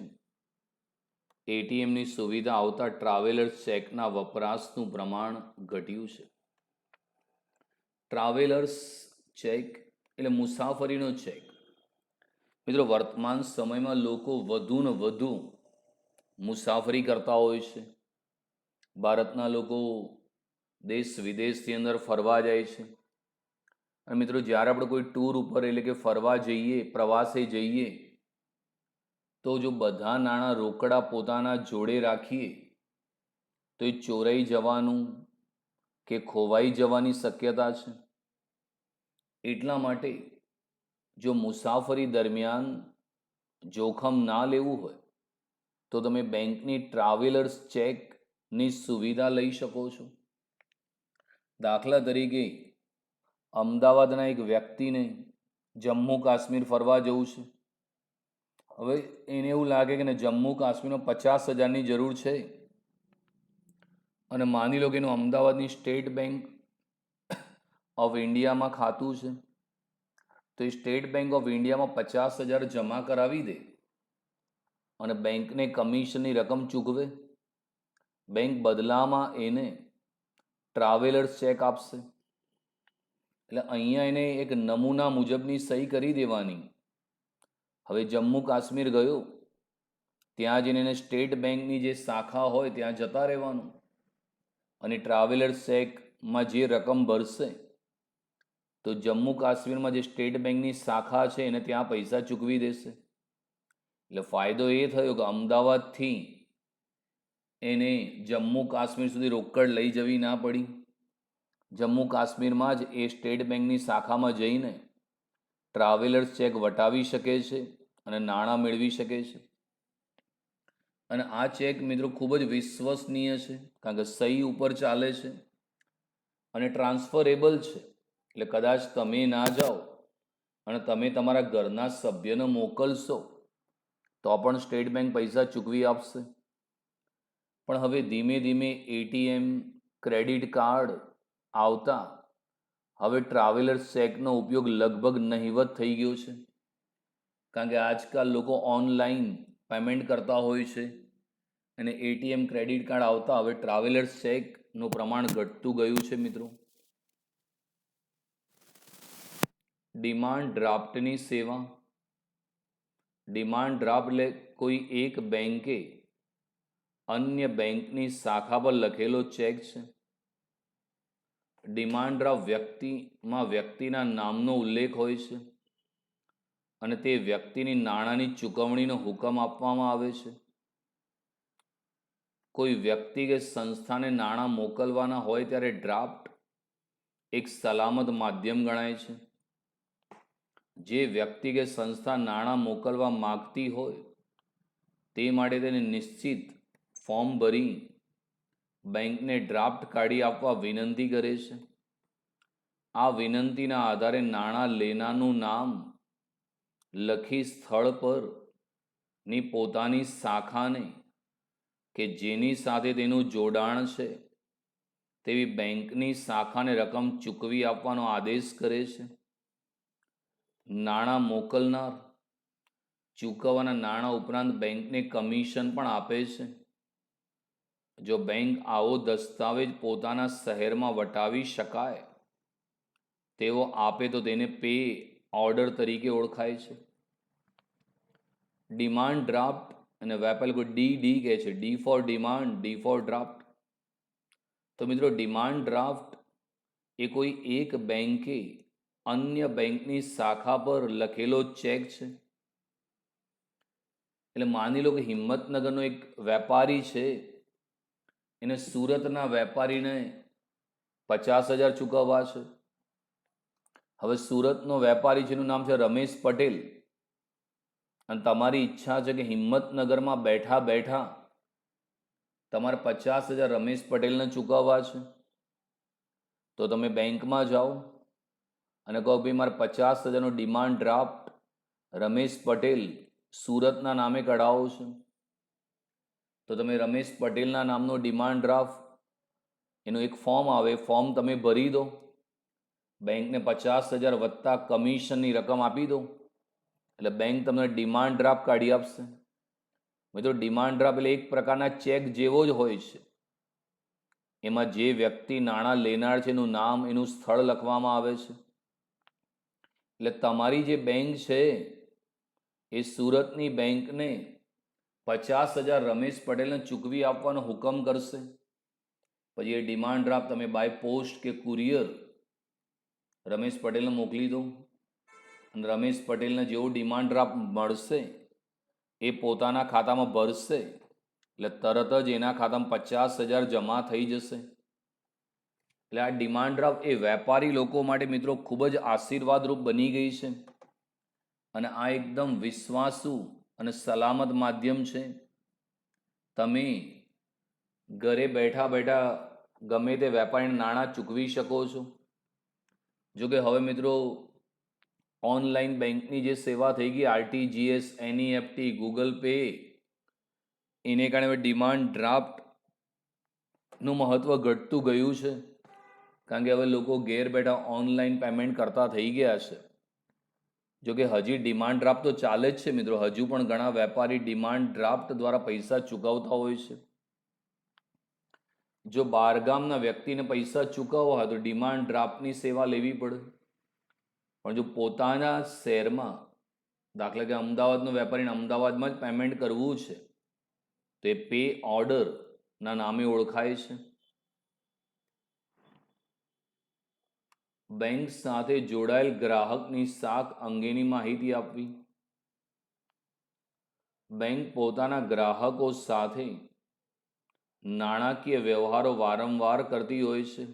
Speaker 1: એટીએમની સુવિધા આવતા ટ્રાવેલર્સ ચેકના વપરાશનું પ્રમાણ ઘટ્યું છે. ટ્રાવેલર્સ ચેક એટલે મુસાફરીનો ચેક. મિત્રો વર્તમાન સમયમાં લોકો વધુ ને વધુ મુસાફરી કરતા હોય છે. ભારતના લોકો દેશ વિદેશની અંદર ફરવા જાય છે. અને મિત્રો જ્યારે આપણે કોઈ ટૂર ઉપર એટલે કે ફરવા જઈએ, પ્રવાસે જઈએ તો જો બધા નાણાં રોકડા પોતાના જોડે રાખીએ તો એ ચોરાઈ જવાનું કે ખોવાઈ જવાની શક્યતા છે. એટલા માટે જો મુસાફરી દરમિયાન જોખમ ના લેવું હોય તો તમે બેંકની ટ્રાવેલર્સ ચેકની સુવિધા લઈ શકો છો. દાખલા તરીકે અમદાવાદના એક વ્યક્તિને જમ્મુ કાશ્મીર ફરવા જવું છે. હવે એને એવું લાગે કે જમ્મુ કાશ્મીરમાં 50,000ની જરૂર છે અને માની લો કે એનું અમદાવાદની સ્ટેટ બેંક ઓફ ઇન્ડિયામાં ખાતું છે. તો એ સ્ટેટ બેંક ઓફ ઇન્ડિયામાં 50,000 જમા કરાવી દે અને બેંકને કમિશનની રકમ ચૂકવે. બેંક બદલામાં એને ટ્રાવેલર્સ ચેક આપશે. એટલે અહીંયા એને એક નમૂના મુજબની સહી કરી દેવાની. હવે જમ્મુ કાશ્મીર ગયો ત્યાં જઈને એને સ્ટેટ બેંકની જે શાખા હોય ત્યાં જતા રહેવાનું અને ટ્રાવેલર્સ ચેકમાં જે રકમ ભરશે તો જમ્મુ કાશ્મીરમાં જે સ્ટેટ બેંકની શાખા છે એને ત્યાં પૈસા ચૂકવી દેશે. એટલે ફાયદો એ થયો કે અમદાવાદથી એને જમ્મુ કાશ્મીર સુધી રોકડ લઈ જવી ના પડી. જમ્મુ કાશ્મીરમાં જ એ સ્ટેટ બેંકની શાખામાં જઈને ટ્રાવેલર્સ ચેક વટાવી શકે છે અને નાણાં મેળવી શકે છે. અને આ ચેક મિત્રો ખૂબ જ વિશ્વસનીય છે, કારણ કે સહી ઉપર ચાલે છે અને ટ્રાન્સફરેબલ છે. એટલે કદાચ તમે ના જાઓ અને તમે તમારા ઘરના સભ્યને મોકલશો તો પણ સ્ટેટ બેંક પૈસા ચૂકવી આપશે. પણ હવે ધીમે ધીમે એટીએમ, ક્રેડિટ કાર્ડ આવતા હવે ટ્રાવેલર્સ ચેકનો ઉપયોગ લગભગ નહિવત થઈ ગયો છે, કારણ કે આજકાલ લોકો ઓનલાઈન પેમેન્ટ કરતા હોય છે અને એટીએમ, ક્રેડિટ કાર્ડ આવતા હવે ટ્રાવેલર્સ ચેકનું પ્રમાણ ઘટતું ગયું છે. મિત્રો, ડિમાન્ડ ડ્રાફ્ટની સેવા. ડિમાન્ડ ડ્રાફ્ટ એટલે કોઈ એક બેંકે અન્ય બેંકની શાખા પર લખેલો ચેક છે. ડિમાન્ડ ડ્રાફ્ટ વ્યક્તિમાં વ્યક્તિના નામનો ઉલ્લેખ હોય છે અને તે વ્યક્તિની નાણાંની ચૂકવણીનો હુકમ આપવામાં આવે છે. કોઈ વ્યક્તિ કે સંસ્થાને નાણાં મોકલવાના હોય ત્યારે ડ્રાફ્ટ એક સલામત માધ્યમ ગણાય છે. જે વ્યક્તિ કે સંસ્થા નાણાં મોકલવા માગતી હોય તે માટે તેને નિશ્ચિત ફોર્મ ભરી બેંકને ડ્રાફ્ટ કાઢી આપવા વિનંતી કરે છે. આ વિનંતીના આધારે નાણાં લેનારનું નામ લખી સ્થળ પર ની પોતાની શાખાને કે જેની સાથે તેનું જોડાણ છે તેવી બેંકની શાખાને રકમ ચૂકવી આપવાનો આદેશ કરે છે. નાણાં મોકલનાર ચૂકવવાના નાણાં ઉપરાંત બેંકને કમિશન પણ આપે છે. જો બેંક આવો દસ્તાવેજ પોતાના શહેરમાં વટાવી શકાય તેવો આપે તો તેને પે ઓર્ડર તરીકે ઓળખાય છે. ડિમાન્ડ ડ્રાફ્ટ અને વેપાર લોકો ડી કહે છે, D for demand, D for draft. તો મિત્રો, ડિમાન્ડ ડ્રાફ્ટ એ કોઈ એક બેંકે અન્ય બેંકની શાખા પર લખેલો ચેક છે. એટલે માની લો કે હિંમતનગરનો એક વેપારી છે, એને સુરતના વેપારીને 50,000 ચૂકવવા છે. હવે સુરતનો વેપારી છે, એનું નામ છે રમેશ પટેલ, અને તમારી ઈચ્છા છે કે હિંમતનગરમાં બેઠા બેઠા તમારે 50,000 રમેશ પટેલને ચૂકવવા છે. તો તમે બેંકમાં જાઓ અને કહો ભાઈ મારે 50,000નો ડિમાન્ડ ડ્રાફ્ટ રમેશ પટેલ સુરતના નામે કઢાવો છે. તો તમે રમેશ પટેલના નામનો ડિમાન્ડ ડ્રાફ્ટ એનું એક ફોર્મ આવે, ફોર્મ તમે ભરી દો, બેંકને 50,000 વત્તા કમિશનની રકમ આપી દો, એટલે બેંક તમને ડિમાન્ડ ડ્રાફ્ટ કાઢી આપશે. મિત્રો, ડિમાન્ડ ડ્રાફ્ટ એટલે એક પ્રકારના ચેક જેવો જ હોય છે. એમાં જે વ્યક્તિ નાણાં લેનાર છે એનું નામ, એનું સ્થળ લખવામાં આવે છે. એટલે તમારી જે બેંક છે એ સુરતની બેંકને 50,000 રમેશ પટેલને ચૂકવી આપવાનો હુકમ કરશે. પછી એ ડિમાન્ડ ડ્રાફ્ટ તમે બાય પોસ્ટ કે કુરિયર રમેશ પટેલને મોકલી દો, અને રમેશ પટેલને જેવો ડિમાન્ડ ડ્રાફ્ટ મળશે એ પોતાના ખાતામાં ભરશે એટલે તરત જ એના ખાતામાં 50,000 જમા થઈ જશે. એટલે આ ડિમાન્ડ ડ્રાફ્ટ એ વેપારી લોકો માટે મિત્રો ખૂબ જ આશીર્વાદરૂપ બની ગઈ છે, અને આ એકદમ વિશ્વાસુ અને સલામત માધ્યમ છે. તમે ઘરે બેઠા બેઠા ગમે તે વેપારીને નાણાં ચૂકવી શકો છો. જોકે હવે મિત્રો ઓનલાઈન બેંકની જે સેવા થઈ ગઈ, આરટીજીએસ, એનઈએફટી, ગૂગલ પે, એને કારણે ડિમાન્ડ ડ્રાફ્ટનું મહત્ત્વ ઘટતું ગયું છે, કારણ કે હવે લોકો ઘેર બેઠા ઓનલાઈન પેમેન્ટ કરતા થઈ ગયા છે. જોકે હજી ડિમાન્ડ ડ્રાફ્ટ તો ચાલે જ છે મિત્રો, હજુ પણ ઘણા વેપારી ડિમાન્ડ ડ્રાફ્ટ દ્વારા પૈસા ચૂકવતા હોય છે. જો બહારગામના વ્યક્તિને પૈસા ચૂકવવા હોય તો ડિમાન્ડ ડ્રાફ્ટની સેવા લેવી પડે. પણ જો પોતાના શહેરમાં, દાખલા કે અમદાવાદનો વેપારીને અમદાવાદમાં જ પેમેન્ટ કરવું છે તો એ પે ઓર્ડર ના નામે ઓળખાય છે. બેંક સાથે જોડાયેલ ગ્રાહકની શાખ અંગેની માહિતી આપવી. બેંક પોતાના ગ્રાહકો સાથે નાણાકીય વ્યવહારો વારંવાર કરતી હોય છે,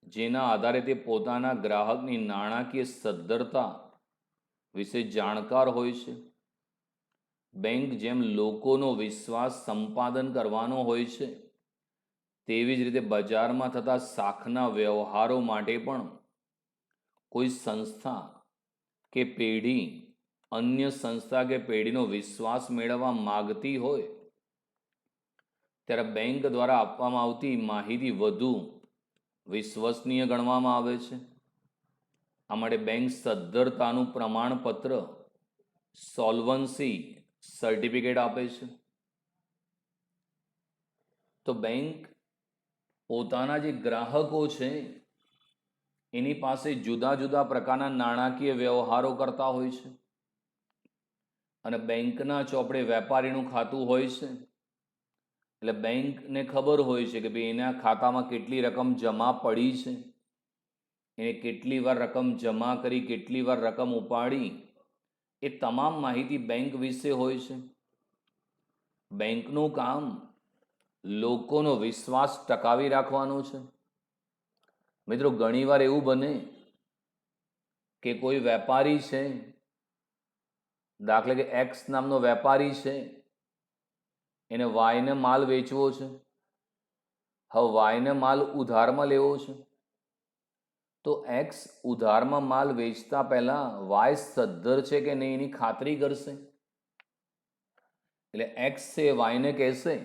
Speaker 1: જેના આધારે તે પોતાના ગ્રાહકની નાણાકીય સદ્ધરતા વિશે જાણકાર હોય છે. બેંક જેમ લોકોનો વિશ્વાસ સંપાદન કરવાનો હોય છે, તેવી જ રીતે બજારમાં થતા શાખના વ્યવહારો માટે પણ કોઈ સંસ્થા કે પેઢી અન્ય સંસ્થા કે પેઢીનો વિશ્વાસ મેળવવા માગતી હોય ત્યારે બેંક દ્વારા આપવામાં આવતી માહિતી વધુ વિશ્વસનીય ગણવામાં આવે છે. આ માટે બેંક સદ્ધરતાનું પ્રમાણપત્ર સોલ્વન્સી સર્ટિફિકેટ આપે છે. તો બેંક પોતાના જે ગ્રાહકો છે એની પાસે જુદા જુદા પ્રકારના નાણાકીય વ્યવહારો કરતા હોય છે, અને બેંકના ચોપડે વેપારીનું ખાતું હોય છે, એટલે બેંકને ખબર હોય છે કે ભાઈ એના ખાતામાં કેટલી રકમ જમા પડી છે, એને કેટલી વાર રકમ જમા કરી, કેટલી વાર રકમ ઉપાડી, એ તમામ માહિતી બેંક વિશે હોય છે. બેંકનું કામ લોકોનો વિશ્વાસ ટકાવી રાખવાનો છે. મિત્રો, ઘણીવાર એવું બને કે કોઈ વેપારી છે, દાખલા કે એક્સ નામનો વેપારી છે, એને વાયને માલ વેચવો છે. હવે વાયને માલ ઉધારમાં લેવો છે, તો એક્સ ઉધારમાં માલ વેચતા પહેલા વાય સદ્ધર છે કે નહીં એની ખાતરી કરશે. એટલે એક્સ છે વાયને કહેશે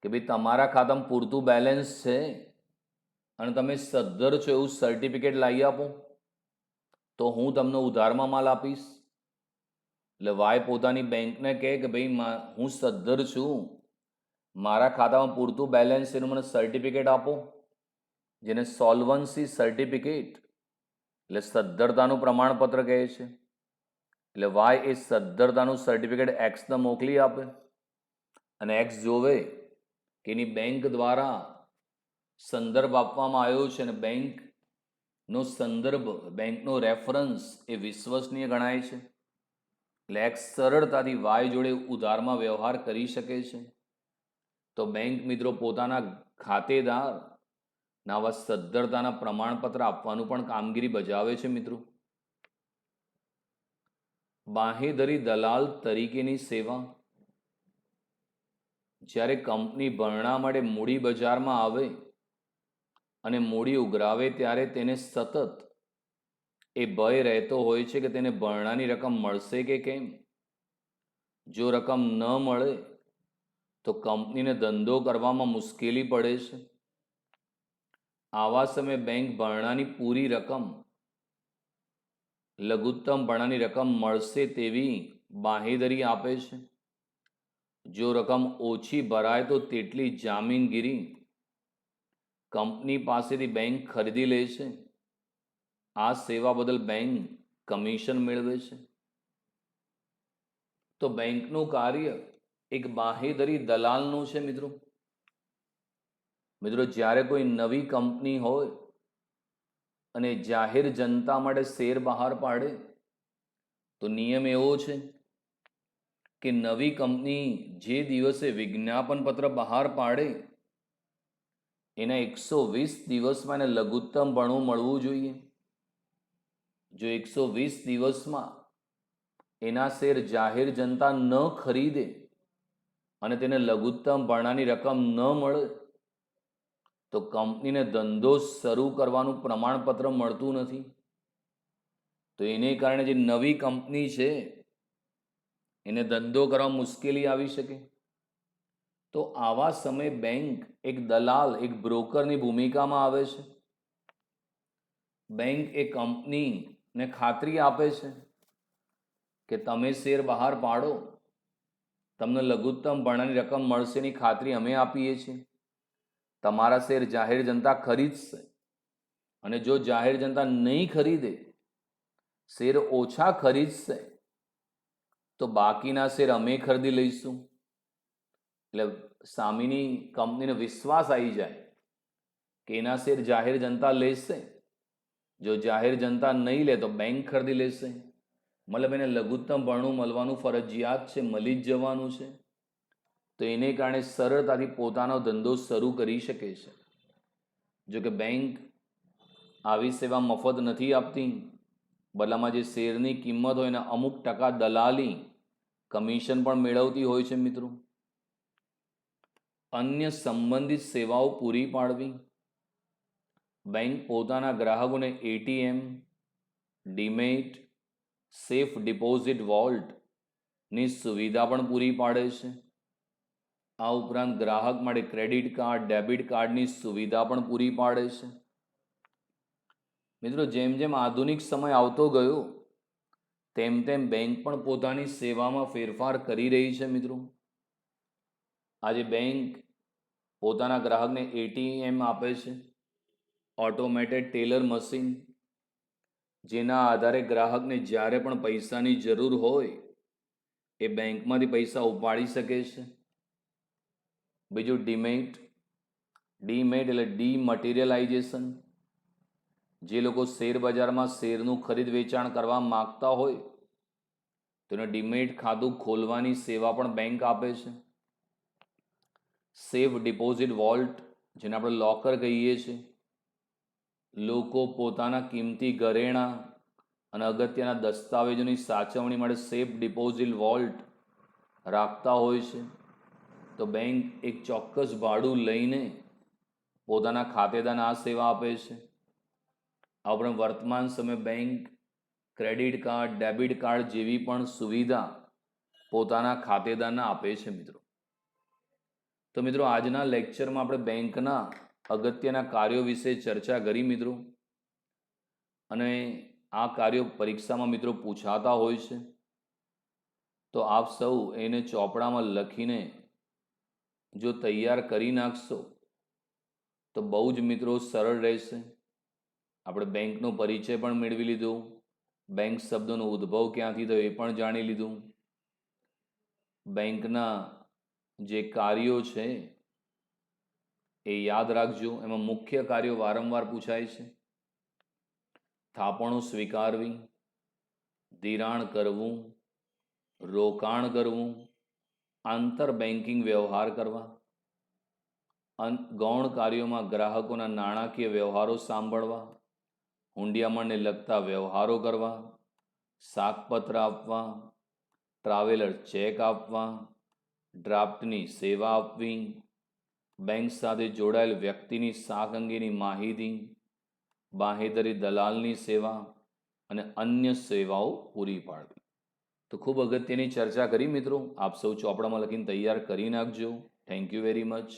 Speaker 1: કે ભાઈ તમારા ખાતામાં પૂરતું બેલેન્સ છે અને તમે સદ્ધર છો એવું સર્ટિફિકેટ લાવી આપો તો હું તમને ઉધારમાં માલ આપીશ. એટલે વાય પોતાની બેંકને કહે કે ભાઈ હું સદ્ધર છું, મારા ખાતામાં પૂરતું બેલેન્સ છે એનું મને સર્ટિફિકેટ આપો, જેને સોલ્વન્સી સર્ટિફિકેટ એટલે સદ્ધરતાનું પ્રમાણપત્ર કહે છે. એટલે વાય એ સદ્ધરતાનું સર્ટિફિકેટ એક્સને મોકલી આપે અને એક્સ જોવે કે એની બેંક દ્વારા સંદર્ભ આપવામાં આવ્યો છે અને બેંકનો સંદર્ભ, બેંકનો રેફરન્સ એ વિશ્વસનીય ગણાય છે. એટલે એક્સ સરળતાથી વાય જોડે ઉધારમાં વ્યવહાર કરી શકે છે. તો બેંક મિત્રો પોતાના ખાતેદાર આવા સદ્ધરતાના પ્રમાણપત્ર આપવાનું પણ કામગીરી બજાવે છે. મિત્રો, બાંહેધરી દલાલ તરીકેની સેવા. જ્યારે કંપની ભરણા માટે મૂડી બજારમાં આવે અને મૂડી ઉઘરાવે ત્યારે તેને સતત એ ભય રહેતો હોય છે કે તેને ભરણાની રકમ મળશે કે કેમ. જો રકમ ન મળે તો કંપનીને ધંધો કરવામાં મુશ્કેલી પડે છે. આવા સમયે બેંક ભરણાની પૂરી રકમ, લઘુત્તમ ભરણાની રકમ મળશે તેવી બાંહેધરી આપે છે. જો રકમ ઓછી ભરાય તો તેટલી જામીનગીરી કંપની પાસેથી બેંક ખરીદી લે છે. આ સેવા બદલ બેંક કમિશન મેળવે છે. તો બેંકનું કાર્ય એક બાંહેધરી દલાલનું છે. મિત્રો, જ્યારે કોઈ નવી કંપની હોય અને જાહેર જનતા માટે શેર બહાર પાડે તો નિયમ એવો છે કે નવી કંપની જે દિવસે વિજ્ઞાપન પત્ર બહાર પાડે એના 120 દિવસમાં એને લઘુત્તમ ભરણું મળવું જોઈએ. જો 120 દિવસમાં એના શેર જાહેર જનતા ન ખરીદે અને તેને લઘુત્તમ ભરણાની રકમ ન મળે તો કંપનીને ધંધો શરૂ કરવાનું પ્રમાણપત્ર મળતું નથી. તો એને કારણે જે નવી કંપની છે એને ધંધો કરવા મુશ્કેલી આવી શકે. તો આવા સમયે બેંક એક દલાલ, એક બ્રોકરની ભૂમિકામાં આવે છે. બેંક એ કંપનીને ખાતરી આપે છે કે તમે શેર બહાર પાડો, તમને લઘુત્તમ ભરણાની રકમ મળશે એની ખાતરી અમે આપીએ છીએ. તમારા શેર જાહેર જનતા ખરીદશે અને જો જાહેર જનતા નહીં ખરીદે, શેર ઓછા ખરીદશે તો બાકીના શેર અમે ખરીદી લઈશું. એટલે સામેની કંપનીને વિશ્વાસ આવી જાય કે એના શેર જાહેર જનતા લેશે. જો જાહેર જનતા નહીં લે તો બેંક ખરીદી લેશે. મતલબ એને લઘુત્તમ ભાડું મળવાનું ફરજિયાત છે, મળી જ જવાનું છે. તો એને કારણે સરળતાથી પોતાનો ધંધો શરૂ કરી શકે છે. જો કે બેંક આવી સેવા મફત નથી આપતી. બદલામાં જે શેરની કિંમત હોય એના અમુક ટકા દલાલી કમિશન પણ મેળવતી હોય છે મિત્રો. અન્ય સંબંધિત સેવાઓ પૂરી પાડવી. બેંક પોતાના ગ્રાહકોને એટીએમ, ડીમેટ, સેફ ડિપોઝિટ વોલ્ટની સુવિધા પણ પૂરી પાડે છે. આ ઉપરાંત ગ્રાહક માટે ક્રેડિટ કાર્ડ, ડેબિટ કાર્ડની સુવિધા પણ પૂરી પાડે છે. મિત્રો, જેમ જેમ આધુનિક સમય આવતો ગયો તેમ તેમ બેંક પણ પોતાની સેવામાં ફેરફાર કરી રહી છે મિત્રો. આજે બેંક પોતાના ગ્રાહકને એટીએમ આપે છે, ઓટોમેટેડ ટેલર મશીન, જેના આધારે ગ્રાહકને જ્યારે પણ પૈસાની જરૂર હોય એ બેંકમાંથી પૈસા ઉપાડી શકે છે. બીજું ડીમેટ એટલે ડીમટીરિયલાઇઝેશન. જે લોકો શેર બજારમાં શેરનું ખરીદ વેચાણ કરવા માગતા હોય તેને ડીમેટ ખાતું ખોલવાની સેવા પણ બેંક આપે છે. સેફ ડિપોઝિટ વોલ્ટ, જેને આપણે લોકર કહીએ છીએ, લોકો પોતાના કિંમતી ઘરેણાં અને અગત્યના દસ્તાવેજોની સાચવણી માટે સેફ ડિપોઝિટ વોલ્ટ રાખતા હોય છે. તો બેંક એક ચોક્કસ ભાડું લઈને પોતાના ખાતેદારને આ સેવા આપે છે. આ ઉપરાંત વર્તમાન સમયે bank credit card, debit card જેવી પણ સુવિધા પોતાના ખાતેદારને આપે છે મિત્રો. તો મિત્રો, આજના લેક્ચરમાં આપણે બેંકના અગત્યના કાર્યો વિશે ચર્ચા કરી મિત્રો. અને આ કાર્યો પરીક્ષામાં મિત્રો પૂછાતા હોય છે. તો આપ સૌ એને ચોપડામાં લખીને જો તૈયાર કરી નાખશો તો બહુ જ મિત્રો સરળ રહેશે. આપણે બેંકનો પરિચય પણ મેળવી લીધો, બેંક શબ્દનો ઉદ્ભવ ક્યાંથી થયો એ પણ જાણી લીધું. બેંકના જે કાર્યો છે એ યાદ રાખજો. એમાં મુખ્ય કાર્યો વારંવાર પૂછાય છે: થાપણો સ્વીકારવી, ધિરાણ કરવું, રોકાણ કરવું, આંતર બેન્કિંગ વ્યવહાર કરવા. ગૌણ કાર્યોમાં ગ્રાહકોના નાણાકીય વ્યવહારો સાંભળવા, હુંડિયામણને લગતા વ્યવહારો કરવા, શાકપત્ર આપવા, ટ્રાવેલર ચેક આપવા, ડ્રાફ્ટની સેવા આપવી, બેંક સાથે જોડાયેલ વ્યક્તિની શાખ અંગેની માહિતી, બાંહેધરી દલાલની સેવા અને અન્ય સેવાઓ પૂરી પાડવી. તો ખૂબ અગત્યની ચર્ચા કરી મિત્રો. આપ સૌ ચોપડામાં લખીને તૈયાર કરી નાખજો. Thank you very much.